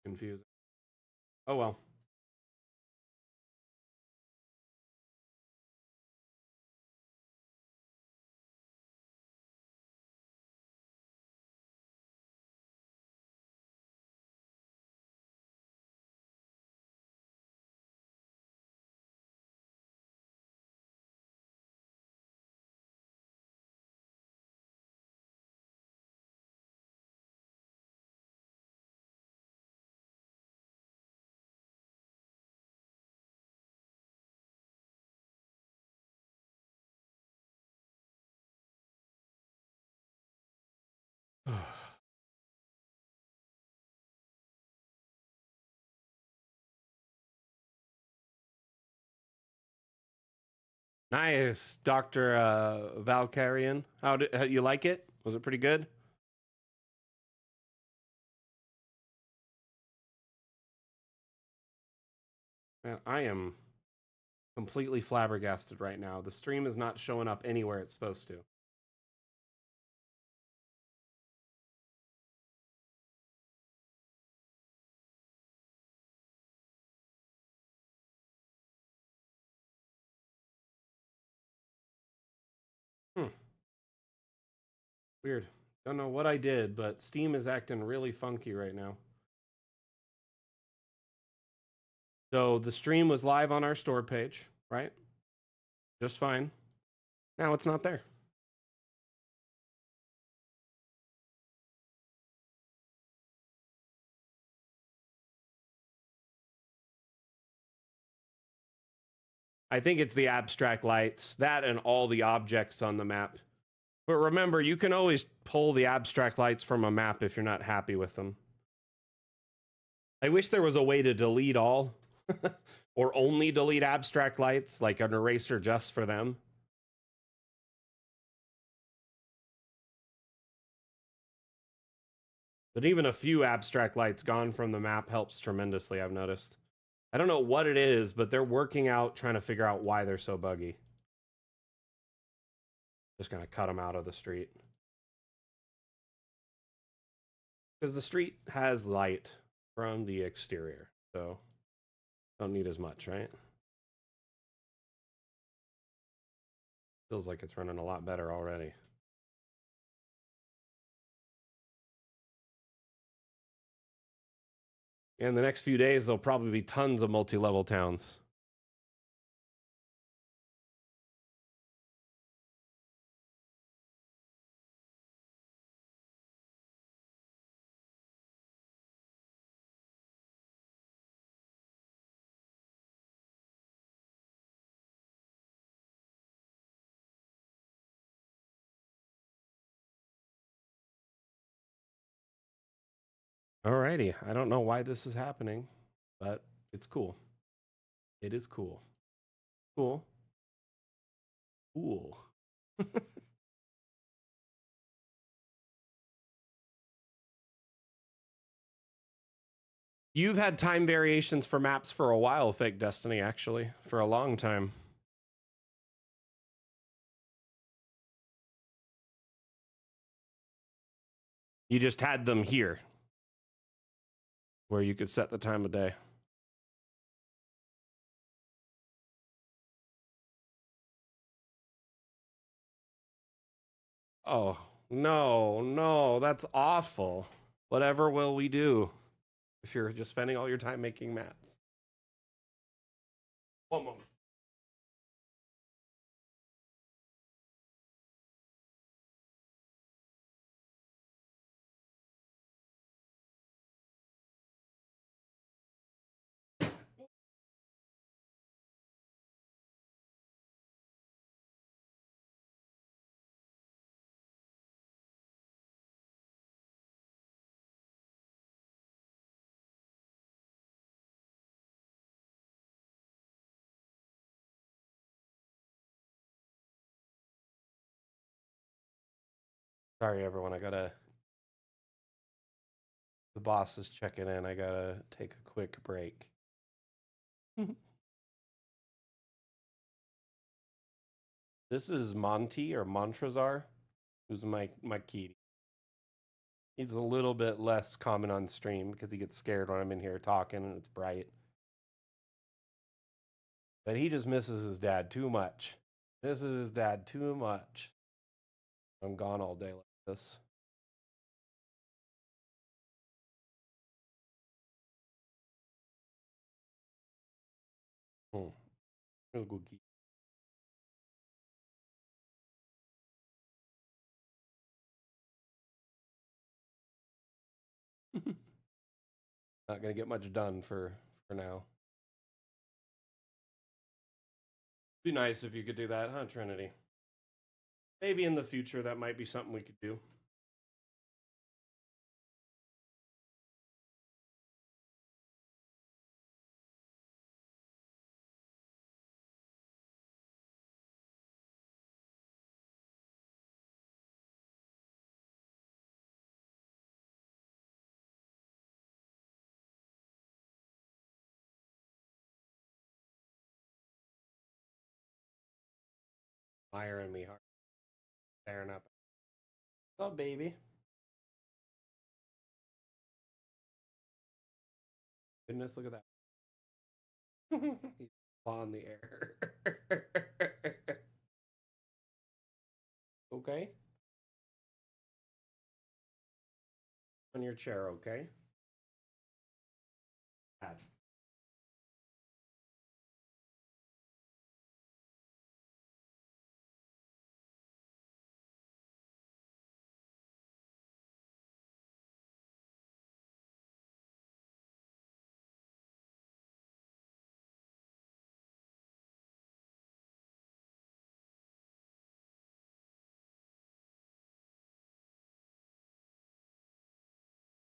Confusing. Oh well. Nice, Dr. Valkyrian. How you like it? Was it pretty good? Man, I am completely flabbergasted right now. The stream is not showing up anywhere it's supposed to. Hmm. Weird. Don't know what I did, but Steam is acting really funky right now. So the stream was live on our store page, right? Just fine. Now it's not there. I think it's the abstract lights, that and all the objects on the map. But remember, you can always pull the abstract lights from a map if you're not happy with them. I wish there was a way to delete all or only delete abstract lights, like an eraser just for them. But even a few abstract lights gone from the map helps tremendously, I've noticed. I don't know what it is, but they're working out trying to figure out why they're so buggy. Just gonna cut them out of the street. Because the street has light from the exterior, so don't need as much, right? Feels like it's running a lot better already. In the next few days, there'll probably be tons of multi-level towns. Alrighty. I don't know why this is happening, but it's cool. It is cool. Cool. Cool. You've had time variations for maps for a while, Fake Destiny, actually, for a long time. You just had them here, where you could set the time of day. Oh, no, no, that's awful. Whatever will we do if you're just spending all your time making maps? One moment. Sorry, everyone. The boss is checking in. I gotta take a quick break. This is Monty or Montrazar, who's my kitty. He's a little bit less common on stream because he gets scared when I'm in here talking and it's bright. But he just misses his dad too much. Misses his dad too much. I'm gone all day like this. I'll go keep. Not gonna get much done for now. Be nice if you could do that, huh, Trinity? Maybe in the future that might be something we could do. Firing me hard. Staring up. What's up, baby? Goodness, look at that. He's on the air. Okay? On your chair, okay? Bad.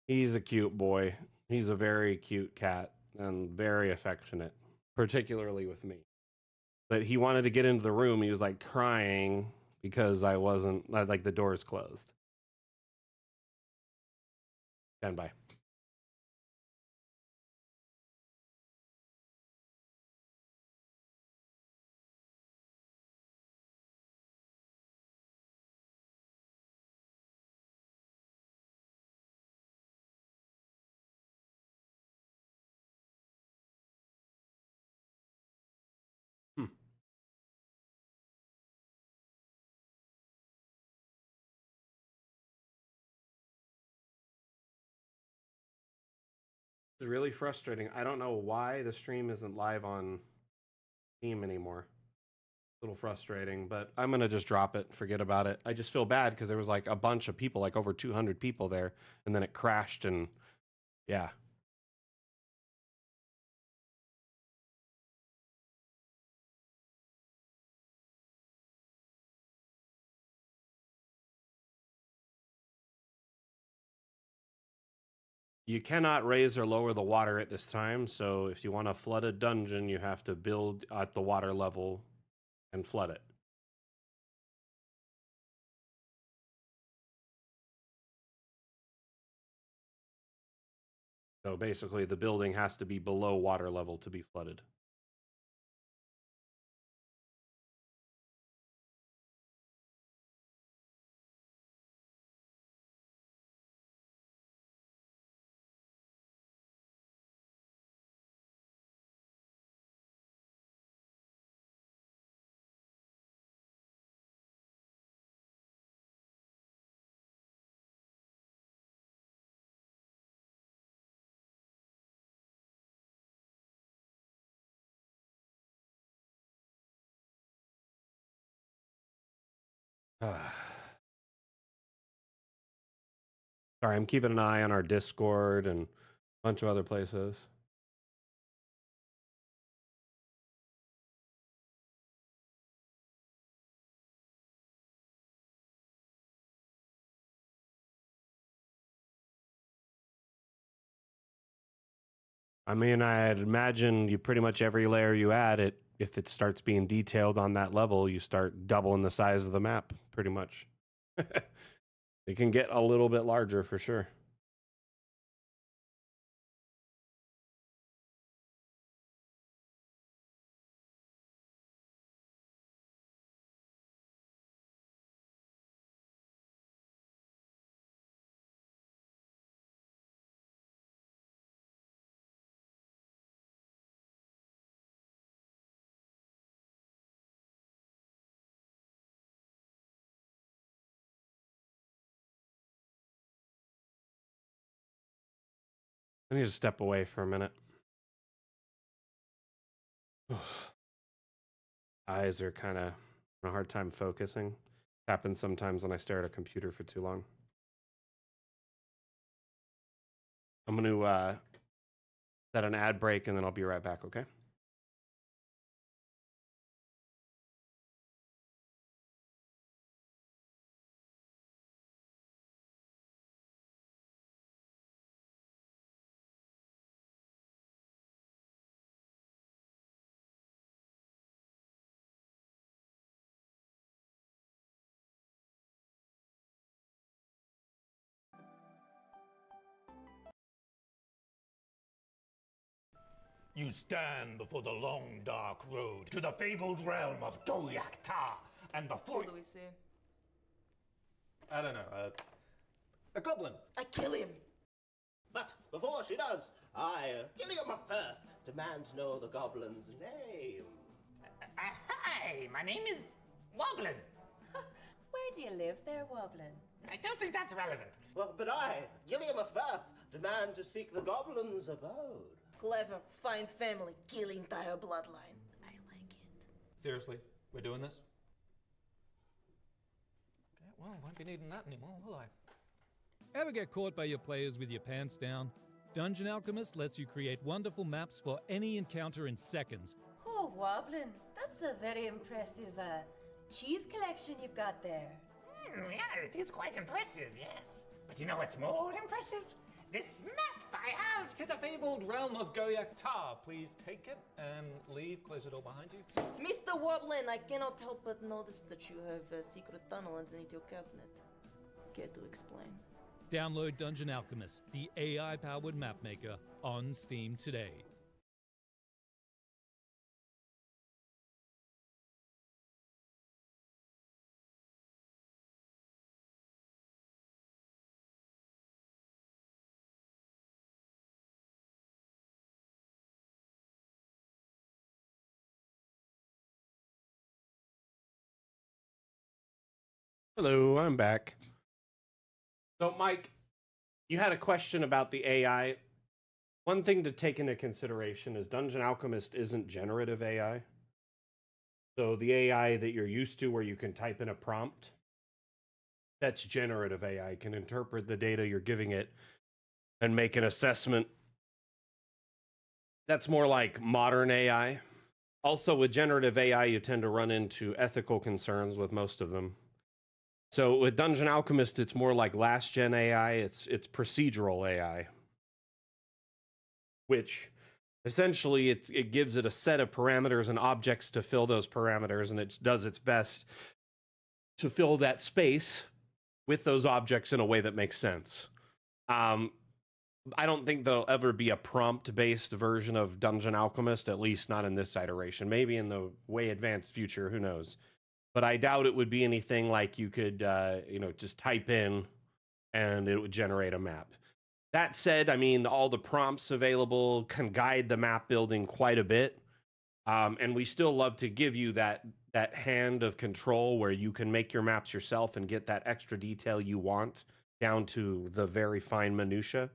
He's a cute boy. He's a very cute cat and very affectionate, particularly with me. But he wanted to get into the room. He was like crying because I wasn't, like, the door's closed. Stand by. Hmm. really frustrating. I don't know why the stream isn't live on Steam anymore. A little frustrating, but I'm gonna just drop it, forget about it. I just feel bad because there was like a bunch of people, like over 200 people there, and then it crashed, and yeah. You cannot raise or lower the water at this time, so if you want to flood a dungeon, you have to build at the water level and flood it. So basically, the building has to be below water level to be flooded. Sorry, I'm keeping an eye on our Discord and a bunch of other places. I mean, I'd imagine you pretty much every layer you add it, if it starts being detailed on that level, you start doubling the size of the map, pretty much. It can get a little bit larger for sure. I need to step away for a minute. Eyes are kind of a hard time focusing. Happens sometimes when I stare at a computer for too long. I'm going to set an ad break and then I'll be right back, okay? You stand before the long, dark road to the fabled realm of Goyak Ta, and before What do we see? I don't know, a goblin. I kill him. But before she does, I, Gilliam of Firth, demand to know the goblin's name. Hi, my name is Woblin. Where do you live there, Woblin? I don't think that's relevant. Well, but I, Gilliam of Firth, demand to seek the goblin's abode. Clever. Find family. Kill entire bloodline. I like it. Seriously, we're doing this? Okay, well, won't be needing that anymore, will I? Ever get caught by your players with your pants down? Dungeon Alchemist lets you create wonderful maps for any encounter in seconds. Oh, Woblin, that's a very impressive cheese collection you've got there. Yeah, it is quite impressive, yes. But you know what's more impressive? This map I have To the fabled realm of Goyak Ta. Please take it and leave. Close the door behind you. Mr. Woblin, I cannot help but notice that you have a secret tunnel underneath your cabinet. Care to explain? Download Dungeon Alchemist, the AI-powered map maker, on Steam today. Hello, I'm back. So, Mike, you had a question about the AI. One thing to take into consideration is Dungeon Alchemist isn't generative AI. So the AI that you're used to where you can type in a prompt, that's generative AI, can interpret the data you're giving it and make an assessment. That's more like modern AI. Also, with generative AI, you tend to run into ethical concerns with most of them. So with Dungeon Alchemist, it's more like last gen AI. It's procedural AI, which essentially it gives it a set of parameters and objects to fill those parameters, and it does its best to fill that space with those objects in a way that makes sense. I don't think there'll ever be a prompt-based version of Dungeon Alchemist, at least not in this iteration. Maybe in the way advanced future, who knows? But I doubt it would be anything like you could, just type in and it would generate a map. That said, I mean, all the prompts available can guide the map building quite a bit. And we still love to give you that hand of control where you can make your maps yourself and get that extra detail you want down to the very fine minutia.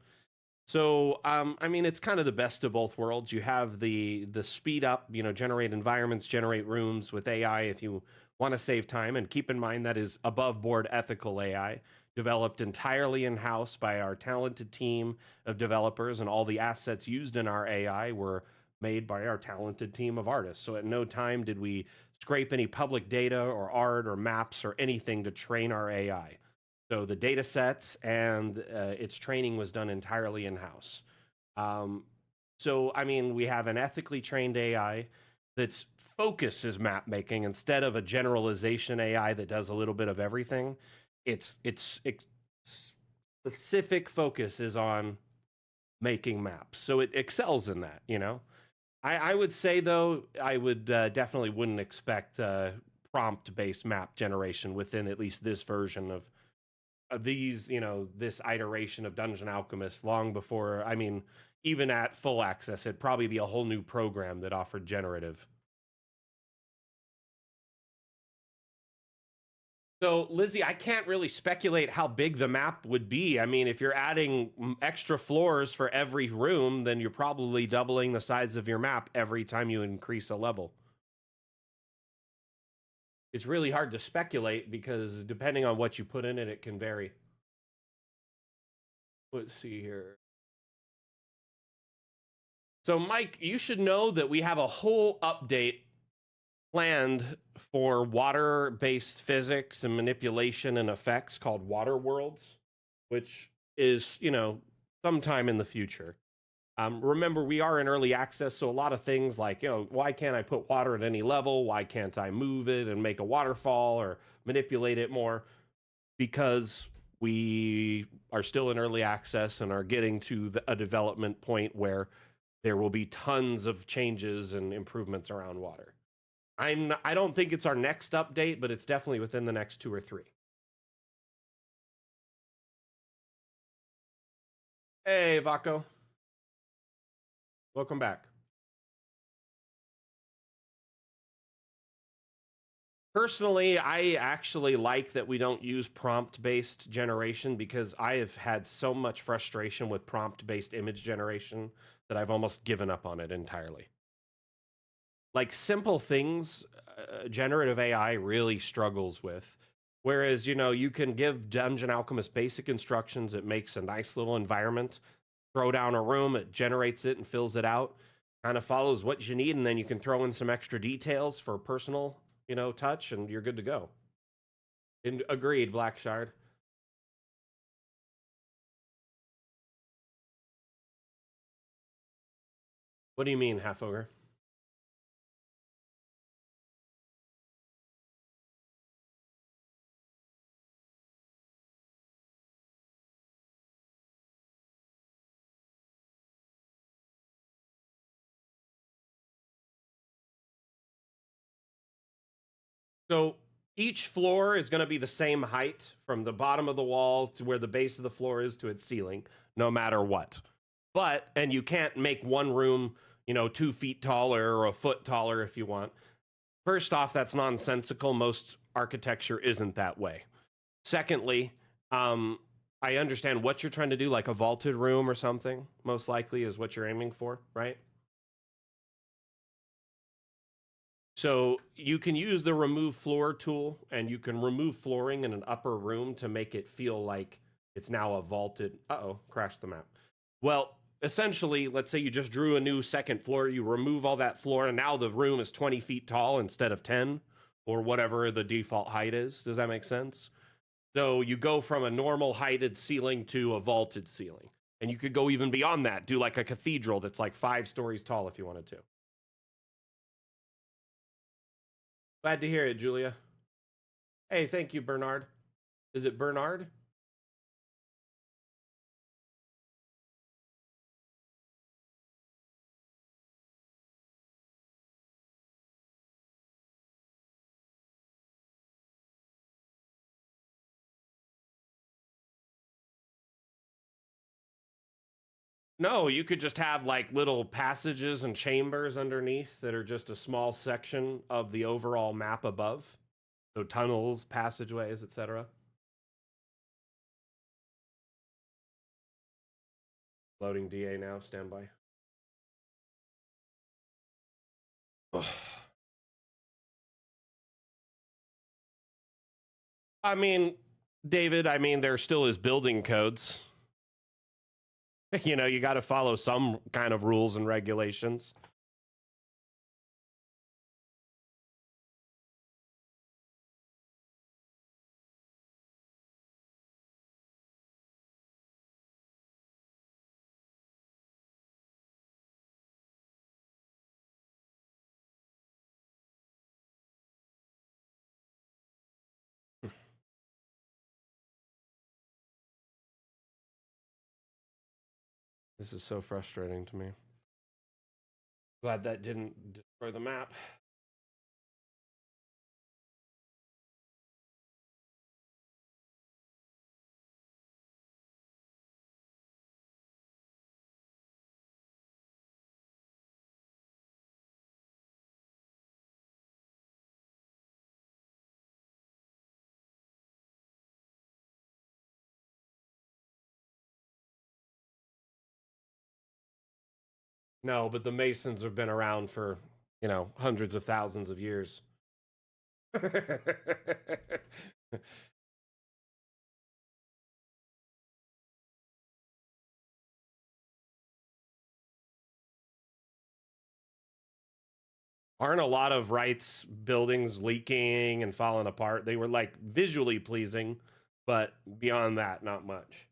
So, I mean, it's kind of the best of both worlds. You have the speed up, generate environments, generate rooms with AI if you want to save time. And keep in mind that is above board ethical AI, developed entirely in-house by our talented team of developers, and all the assets used in our AI were made by our talented team of artists. So at no time did we scrape any public data or art or maps or anything to train our AI. So the data sets and its training was done entirely in-house. So, I mean, we have an ethically trained AI that's focus is map making instead of a generalization AI that does a little bit of everything. Its specific focus is on making maps. So it excels in that, I would say, though, I would definitely wouldn't expect prompt-based map generation within at least this version of these, this iteration of Dungeon Alchemist long before, I mean, even at full access, it'd probably be a whole new program that offered generative. So, Lizzie, I can't really speculate how big the map would be. I mean, if you're adding extra floors for every room, then you're probably doubling the size of your map every time you increase a level. It's really hard to speculate because depending on what you put in it, it can vary. Let's see here. So, Mike, you should know that we have a whole update planned for water-based physics and manipulation and effects called Water Worlds, which is, sometime in the future. Remember, we are in early access, so a lot of things like, why can't I put water at any level? Why can't I move it and make a waterfall or manipulate it more? Because we are still in early access and are getting to a development point where there will be tons of changes and improvements around water. I don't think it's our next update, but it's definitely within the next 2 or 3. Hey, Vaco. Welcome back. Personally, I actually like that we don't use prompt-based generation because I have had so much frustration with prompt-based image generation that I've almost given up on it entirely. Like simple things, generative AI really struggles with. Whereas, you can give Dungeon Alchemist basic instructions. It makes a nice little environment. Throw down a room, it generates it and fills it out. Kind of follows what you need, and then you can throw in some extra details for personal, touch, and you're good to go. Agreed, Black Shard. What do you mean, Half Ogre? So each floor is going to be the same height from the bottom of the wall to where the base of the floor is to its ceiling, no matter what. And you can't make one room, 2 feet taller or a foot taller if you want. First off, that's nonsensical. Most architecture isn't that way. Secondly, I understand what you're trying to do, like a vaulted room or something, most likely is what you're aiming for, right? So you can use the remove floor tool, and you can remove flooring in an upper room to make it feel like it's now a vaulted. Crashed the map. Well, essentially, let's say you just drew a new second floor, you remove all that floor, and now the room is 20 feet tall instead of 10, or whatever the default height is. Does that make sense? So you go from a normal heighted ceiling to a vaulted ceiling. And you could go even beyond that, do like a cathedral that's like 5 stories tall if you wanted to. Glad to hear it, Julia. Hey, thank you, Bernard. Is it Bernard? No, you could just have like little passages and chambers underneath that are just a small section of the overall map above. So tunnels, passageways, etc. Loading DA now, standby. I mean, David, there still is building codes. You know, you got to follow some kind of rules and regulations. This is so frustrating to me. Glad that didn't destroy the map. No, but the Masons have been around for, you know, hundreds of thousands of years. Aren't a lot of Wright's buildings leaking and falling apart? They were like visually pleasing, but beyond that, not much.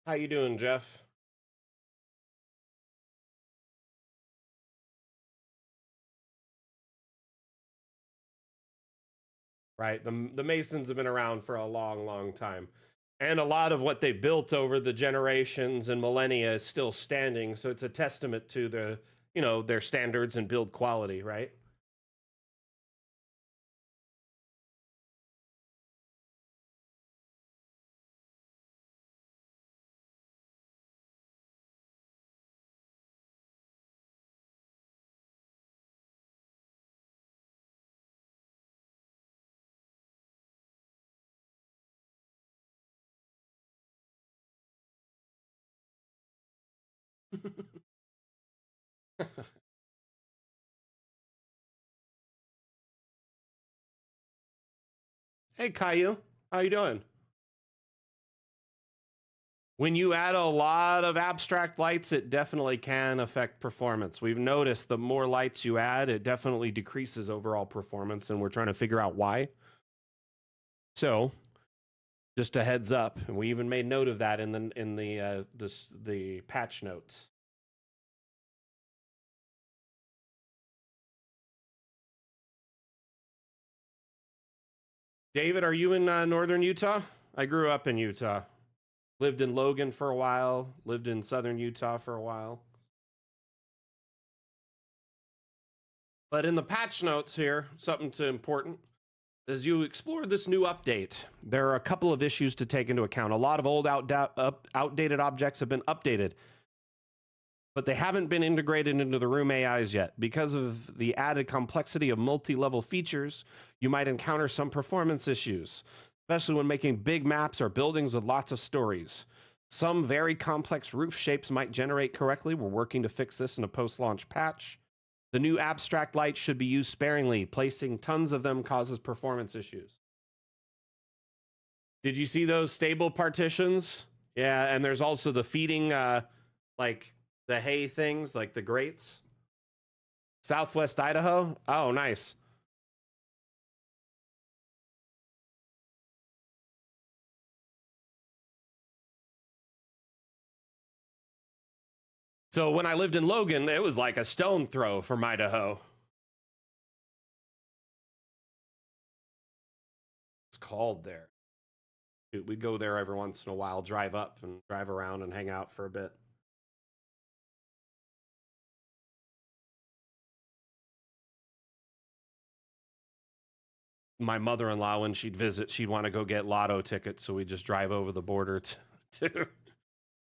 How you doing, Jeff? Right, the Masons have been around for a long, long time. And a lot of what they built over the generations and millennia is still standing, so it's a testament to the, you know, their standards and build quality, right? Hey, Caillou, how you doing? When you add a lot of abstract lights, it definitely can affect performance. We've noticed the more lights you add, it definitely decreases overall performance, and we're trying to figure out why. So, just a heads up, and we even made note of that in the patch notes. David, are you in northern Utah? I grew up in Utah. Lived in Logan for a while, lived in southern Utah for a while. But in the patch notes here, something important. As you explore this new update, there are a couple of issues to take into account. A lot of old outdated objects have been updated. but they haven't been integrated into the room AIs yet. Because of the added complexity of multi-level features, you might encounter some performance issues, especially when making big maps or buildings with lots of stories. Some very complex roof shapes might generate correctly. We're working to fix this in a post-launch patch. The new abstract lights should be used sparingly. Placing tons of them causes performance issues. Did you see those stable partitions? Yeah, and there's also the feeding, like the hay things, like the grates. Southwest Idaho? Oh, nice. So when I lived in Logan, it was like a stone throw from Idaho. It's cold there. Dude, we'd go there every once in a while, drive up and drive around and hang out for a bit. My mother-in-law, when she'd visit, she'd want to go get lotto tickets, so we'd just drive over the border to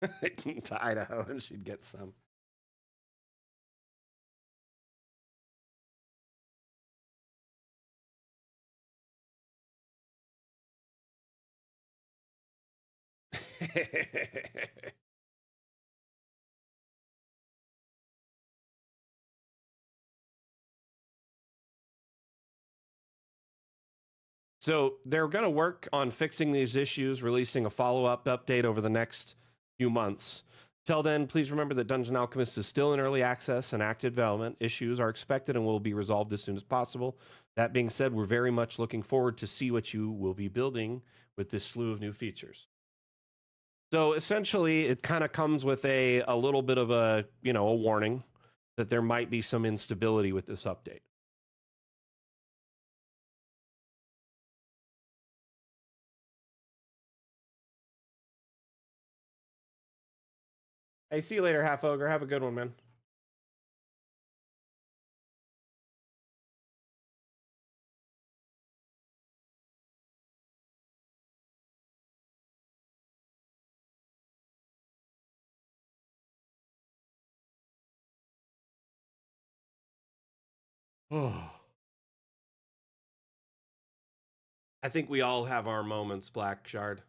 to Idaho, and she'd get some. So they're going to work on fixing these issues, releasing a follow-up update over the next few months. Till then, please remember that Dungeon Alchemist is still in early access and active development. Issues are expected and will be resolved as soon as possible. That being said, we're very much looking forward to see what you will be building with this slew of new features. So essentially, it kind of comes with a little bit of a warning that there might be some instability with this update. Hey, see you later, Half Ogre. Have a good one, man. Oh. I think we all have our moments, Black Shard.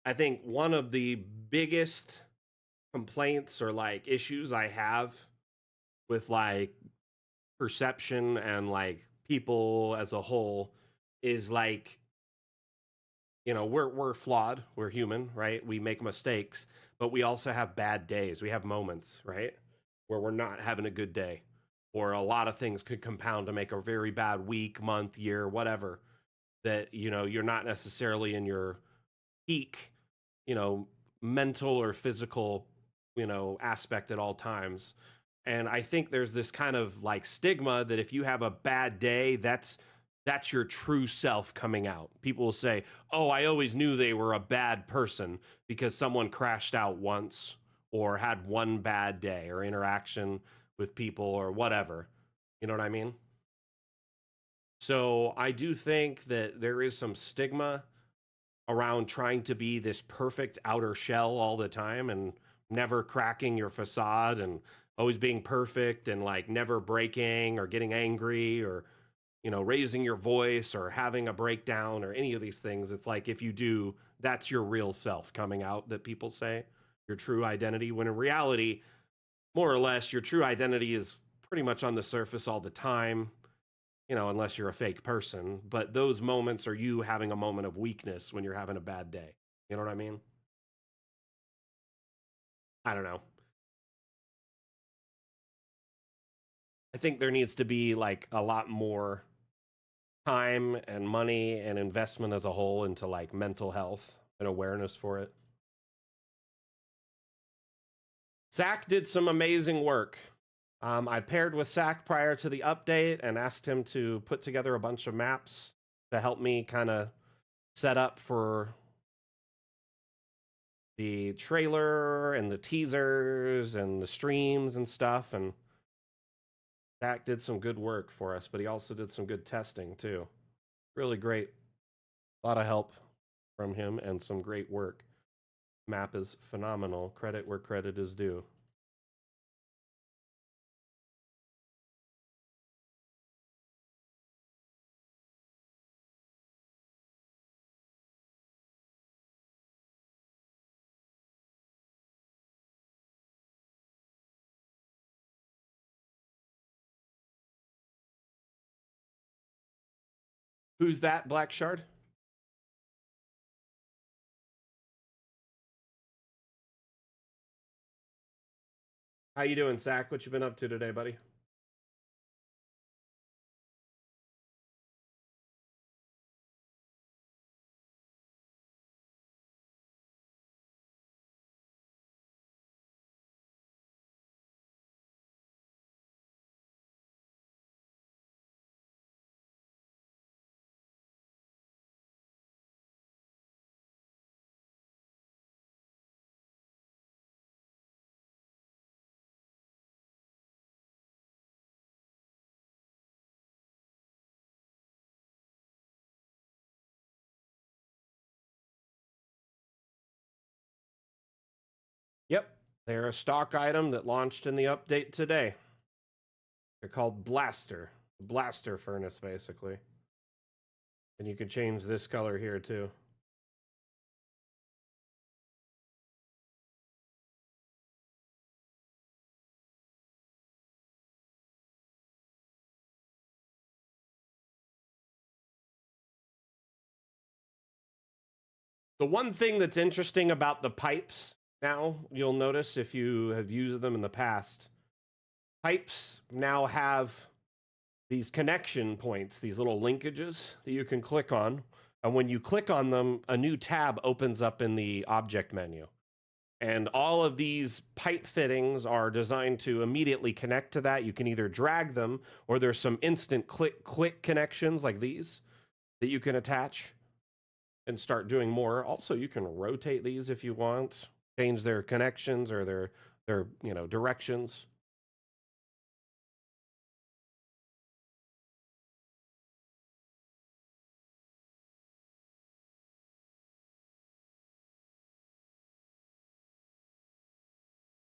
I think one of the biggest complaints or like issues I have with like perception and like people as a whole is like, we're flawed, we're human, right? We make mistakes, but we also have bad days. We have moments, right, where we're not having a good day, or a lot of things could compound to make a very bad week, month, year, whatever, that you're not necessarily in your peak mental or physical aspect at all times. And I think there's this kind of like stigma that if you have a bad day, that's your true self coming out. People will say, oh, I always knew they were a bad person because someone crashed out once or had one bad day or interaction with people or whatever. You know what I mean? So I do think that there is some stigma around trying to be this perfect outer shell all the time and never cracking your facade and always being perfect and like never breaking or getting angry or raising your voice or having a breakdown or any of these things. It's like, if you do, that's your real self coming out, that people say your true identity, when in reality, more or less, your true identity is pretty much on the surface all the time, unless you're a fake person. But those moments are you having a moment of weakness when you're having a bad day. You know what I mean? I don't know. I think there needs to be like a lot more time and money and investment as a whole into like mental health and awareness for it. Zach did some amazing work. I paired with Zach prior to the update and asked him to put together a bunch of maps to help me kind of set up for the trailer and the teasers and the streams and stuff. And Zach did some good work for us, but he also did some good testing too. Really great. A lot of help from him and some great work. Map is phenomenal. Credit where credit is due. Who's that, Black Shard? How you doing, Sack? What you been up to today, buddy? Yep, they're a stock item that launched in the update today. They're called Blaster furnace, basically. And you can change this color here, too. The one thing that's interesting about the pipes now, you'll notice if you have used them in the past, pipes now have these connection points, these little linkages that you can click on. And when you click on them, a new tab opens up in the object menu. And all of these pipe fittings are designed to immediately connect to that. You can either drag them, or there's some instant quick connections like these that you can attach and start doing more. Also, you can rotate these if you want, change their connections or their directions.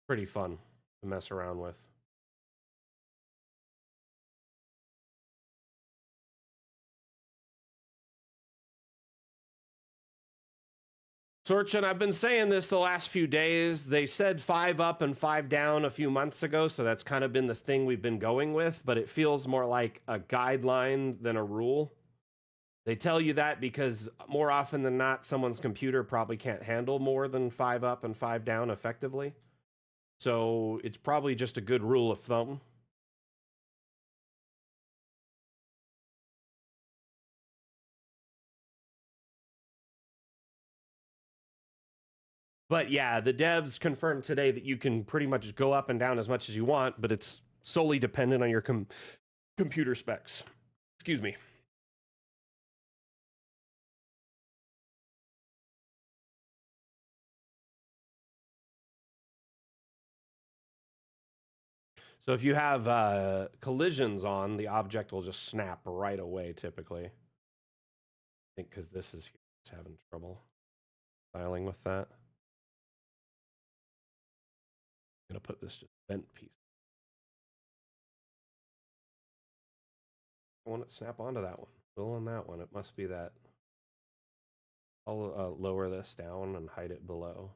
Pretty fun to mess around with. Sorchin, I've been saying this the last few days. They said 5 up and 5 down a few months ago, so that's kind of been the thing we've been going with, but it feels more like a guideline than a rule. They tell you that because more often than not, someone's computer probably can't handle more than 5 up and 5 down effectively. So it's probably just a good rule of thumb. But yeah, the devs confirmed today that you can pretty much go up and down as much as you want, but it's solely dependent on your computer specs. Excuse me. So if you have collisions on, the object will just snap right away, typically. I think because this is having trouble styling with that. I'm going to put this just bent piece. I want it to snap onto that one. Still on that one. It must be that. I'll lower this down and hide it below.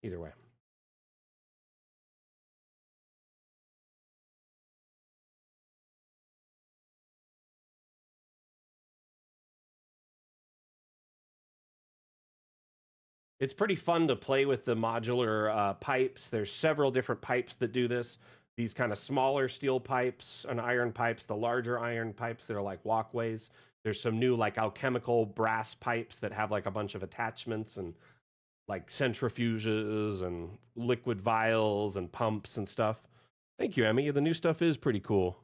Either way. It's pretty fun to play with the modular pipes. There's several different pipes that do this. These kind of smaller steel pipes and iron pipes, the larger iron pipes that are like walkways. There's some new like alchemical brass pipes that have like a bunch of attachments and like centrifuges and liquid vials and pumps and stuff. Thank you, Emmy. The new stuff is pretty cool.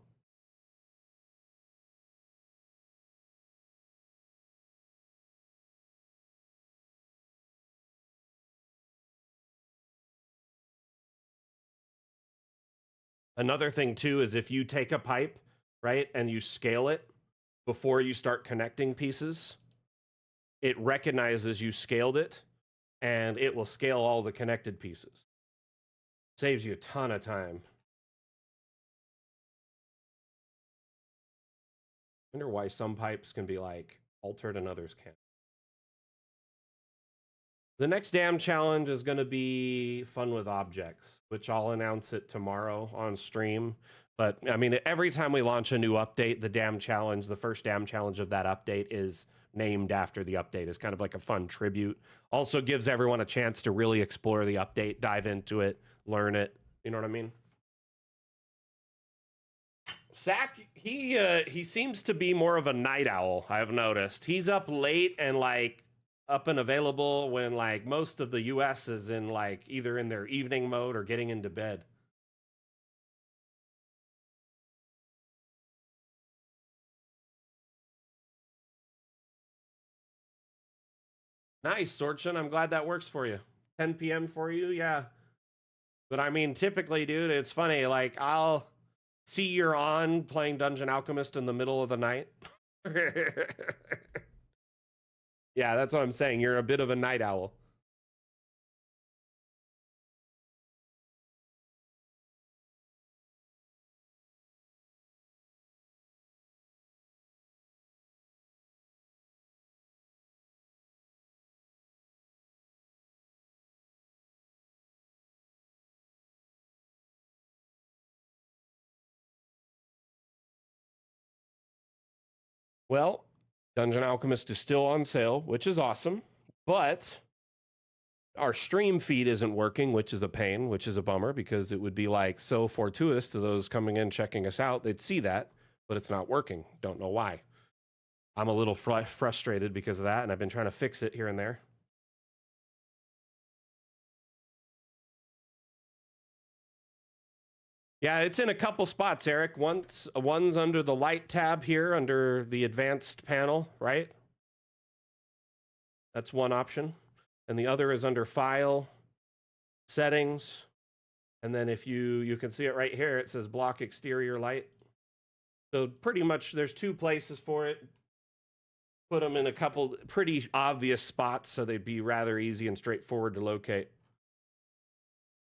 Another thing too is if you take a pipe, right, and you scale it before you start connecting pieces, it recognizes you scaled it and it will scale all the connected pieces. Saves you a ton of time. I wonder why some pipes can be like altered and others can't. The next damn challenge is going to be fun with objects, which I'll announce it tomorrow on stream. But I mean, every time we launch a new update, the damn challenge, the first damn challenge of that update is named after the update. It's kind of like a fun tribute. Also gives everyone a chance to really explore the update, dive into it, learn it. You know what I mean? Zach, he seems to be more of a night owl, I've noticed. He's up late and like up and available when like most of the US is in like either in their evening mode or getting into bed. Nice, Sorchin. I'm glad that works for you. 10 p.m. for you? Yeah. But I mean, typically, dude, it's funny. Like, I'll see you're on playing Dungeon Alchemist in the middle of the night. Yeah, that's what I'm saying. You're a bit of a night owl. Well, Dungeon Alchemist is still on sale, which is awesome, but our stream feed isn't working, which is a pain, which is a bummer because it would be like so fortuitous to those coming in checking us out. They'd see that, but it's not working. Don't know why. I'm a little frustrated because of that, and I've been trying to fix it here and there. Yeah, it's in a couple spots, Eric. One's under the light tab here under the advanced panel, right? That's one option. And the other is under file, settings. And then if you can see it right here, it says block exterior light. So pretty much there's two places for it. Put them in a couple pretty obvious spots so they'd be rather easy and straightforward to locate.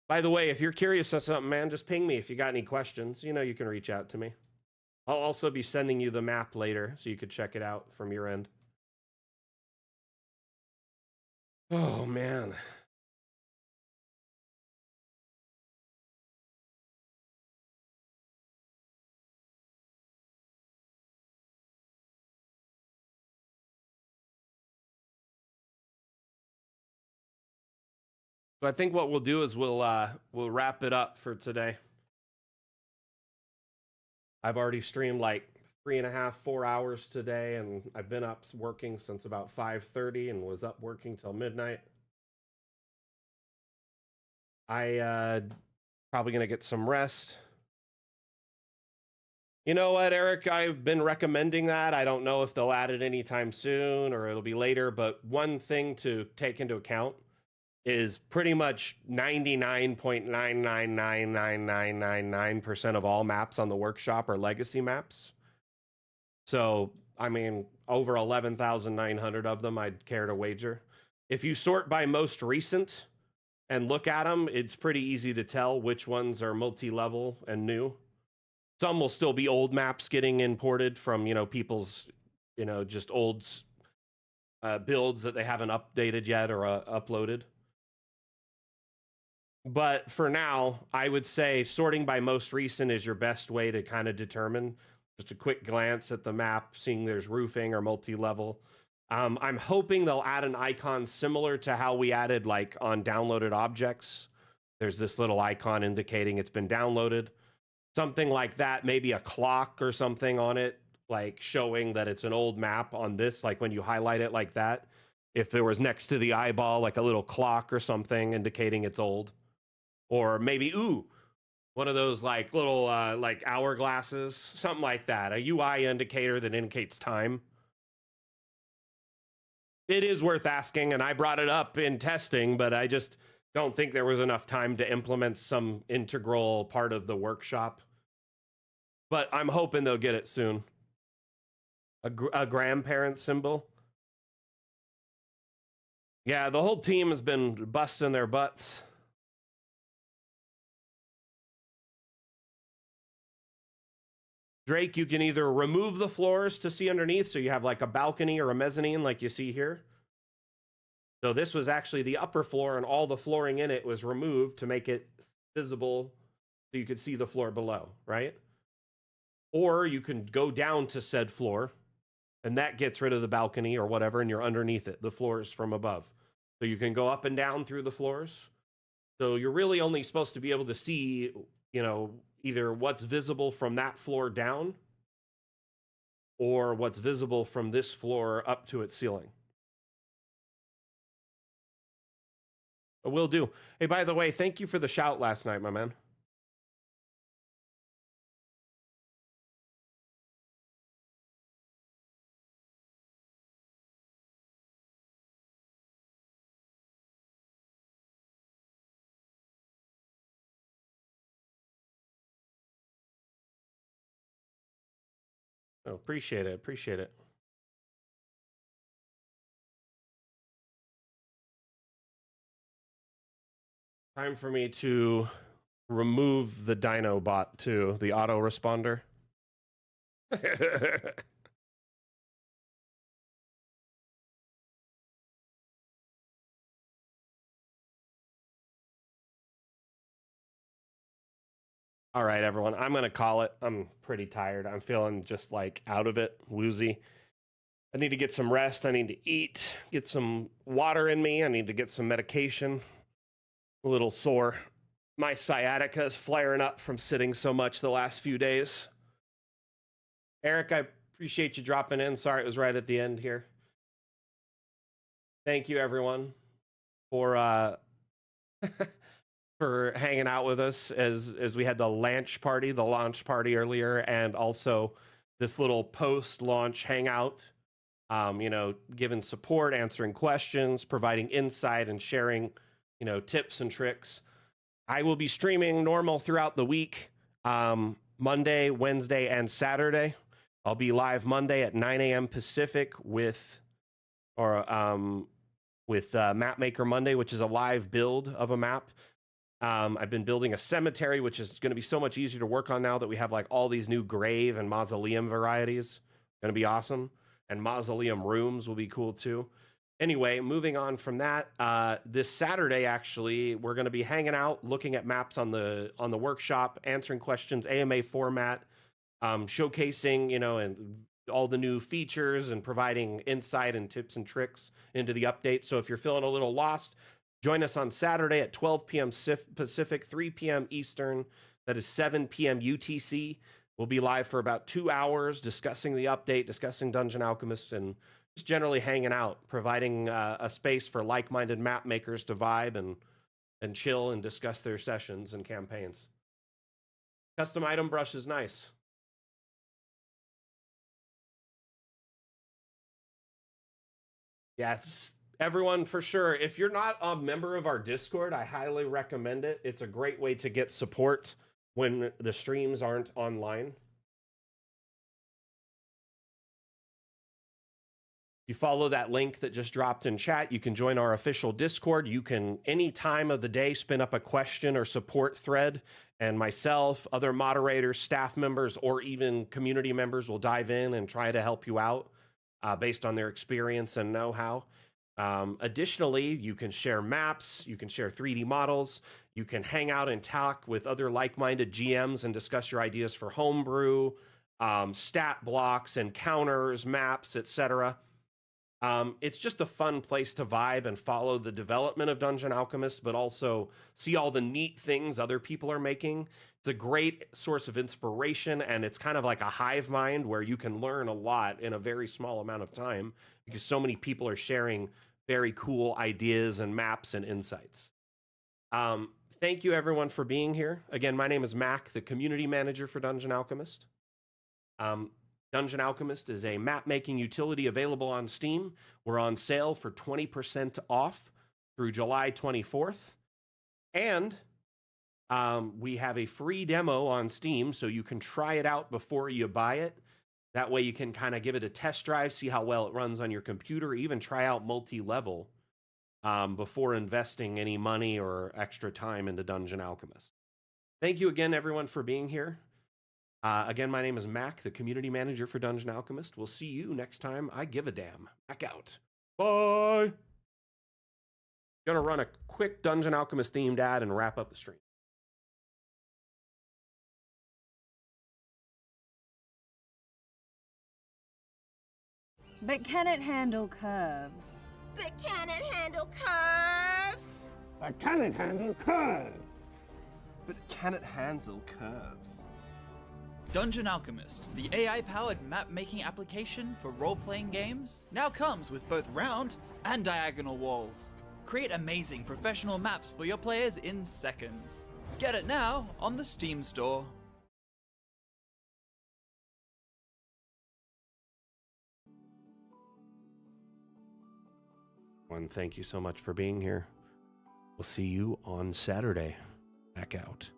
By the way, if you're curious on something, man, just ping me if you got any questions. You know, you can reach out to me. I'll also be sending you the map later so you could check it out from your end. Oh, man. So I think what we'll do is we'll wrap it up for today. I've already streamed like 3.5, 4 hours today, and I've been up working since about 5:30 and was up working till midnight. I probably gonna get some rest. You know what, Eric? I've been recommending that. I don't know if they'll add it anytime soon or it'll be later, but one thing to take into account is pretty much 99.999999% of all maps on the workshop are legacy maps. So, I mean, over 11,900 of them I'd care to wager. If you sort by most recent and look at them, it's pretty easy to tell which ones are multi-level and new. Some will still be old maps getting imported from, you know, people's, you know, just old builds that they haven't updated yet or uploaded. But for now, I would say sorting by most recent is your best way to kind of determine. Just a quick glance at the map, seeing there's roofing or multi-level. I'm hoping they'll add an icon similar to how we added like on downloaded objects. There's this little icon indicating it's been downloaded. Something like that, maybe a clock or something on it, like showing that it's an old map on this, like when you highlight it like that. If there was next to the eyeball, like a little clock or something indicating it's old. Or maybe, one of those like little like hourglasses, something like that. A UI indicator that indicates time. It is worth asking, and I brought it up in testing, but I just don't think there was enough time to implement some integral part of the workshop. But I'm hoping they'll get it soon. A grandparent symbol. Yeah, the whole team has been busting their butts. Drake, you can either remove the floors to see underneath, so you have like a balcony or a mezzanine like you see here. So this was actually the upper floor, and all the flooring in it was removed to make it visible so you could see the floor below, right? Or you can go down to said floor, and that gets rid of the balcony or whatever, and you're underneath it. The floor is from above. So you can go up and down through the floors. So you're really only supposed to be able to see, you know, either what's visible from that floor down or what's visible from this floor up to its ceiling. But will do. Hey, by the way, thank you for the shout last night, my man. Oh, appreciate it. Appreciate it. Time for me to remove the Dino bot too, the autoresponder. All right, everyone. I'm going to call it. I'm pretty tired. I'm feeling just like out of it, woozy. I need to get some rest. I need to eat, get some water in me. I need to get some medication. A little sore. My sciatica is flaring up from sitting so much the last few days. Eric, I appreciate you dropping in. Sorry it was right at the end here. Thank you, everyone, for for hanging out with us as we had the launch party earlier, and also this little post-launch hangout. You know, giving support, answering questions, providing insight, and sharing, you know, tips and tricks. I will be streaming normal throughout the week, Monday, Wednesday, and Saturday. I'll be live Monday at 9 a.m. Pacific with Map Maker Monday, which is a live build of a map. I've been building a cemetery, which is going to be so much easier to work on now that we have like all these new grave and mausoleum varieties. Going to be awesome. And mausoleum rooms will be cool too. Anyway, moving on from that, this Saturday, actually, we're going to be hanging out, looking at maps on the workshop, answering questions, AMA format, showcasing, you know, and all the new features and providing insight and tips and tricks into the update. So if you're feeling a little lost, join us on Saturday at 12 p.m. Pacific, 3 p.m. Eastern. That is 7 p.m. UTC. We'll be live for about 2 hours discussing the update, discussing Dungeon Alchemist, and just generally hanging out, providing a space for like-minded map makers to vibe and chill and discuss their sessions and campaigns. Custom item brush is nice. Yes, everyone, for sure. If you're not a member of our Discord, I highly recommend it. It's a great way to get support when the streams aren't online. You follow that link that just dropped in chat, you can join our official Discord. You can, any time of the day, spin up a question or support thread, and myself, other moderators, staff members, or even community members will dive in and try to help you out based on their experience and know-how. Additionally, you can share maps, you can share 3D models, you can hang out and talk with other like-minded GMs and discuss your ideas for homebrew, stat blocks, encounters, maps, etc. It's just a fun place to vibe and follow the development of Dungeon Alchemist, but also see all the neat things other people are making. It's a great source of inspiration, and it's kind of like a hive mind where you can learn a lot in a very small amount of time because so many people are sharing very cool ideas and maps and insights. Thank you, everyone, for being here. Again, my name is Mac, the community manager for Dungeon Alchemist. Dungeon Alchemist is a map-making utility available on Steam. We're on sale for 20% off through July 24th. And we have a free demo on Steam, so you can try it out before you buy it. That way you can kind of give it a test drive, see how well it runs on your computer, even try out MultiLevel before investing any money or extra time into Dungeon Alchemist. Thank you again, everyone, for being here. Again, my name is Mac, the community manager for Dungeon Alchemist. We'll see you next time I give a damn. Back out. Bye! Gonna run a quick Dungeon Alchemist themed ad and wrap up the stream. But can it handle curves? But can it handle curves? But can it handle curves? But can it handle curves? Dungeon Alchemist, the AI-powered map-making application for role-playing games, now comes with both round and diagonal walls. Create amazing professional maps for your players in seconds. Get it now on the Steam store. And thank you so much for being here. We'll see you on Saturday. Back out.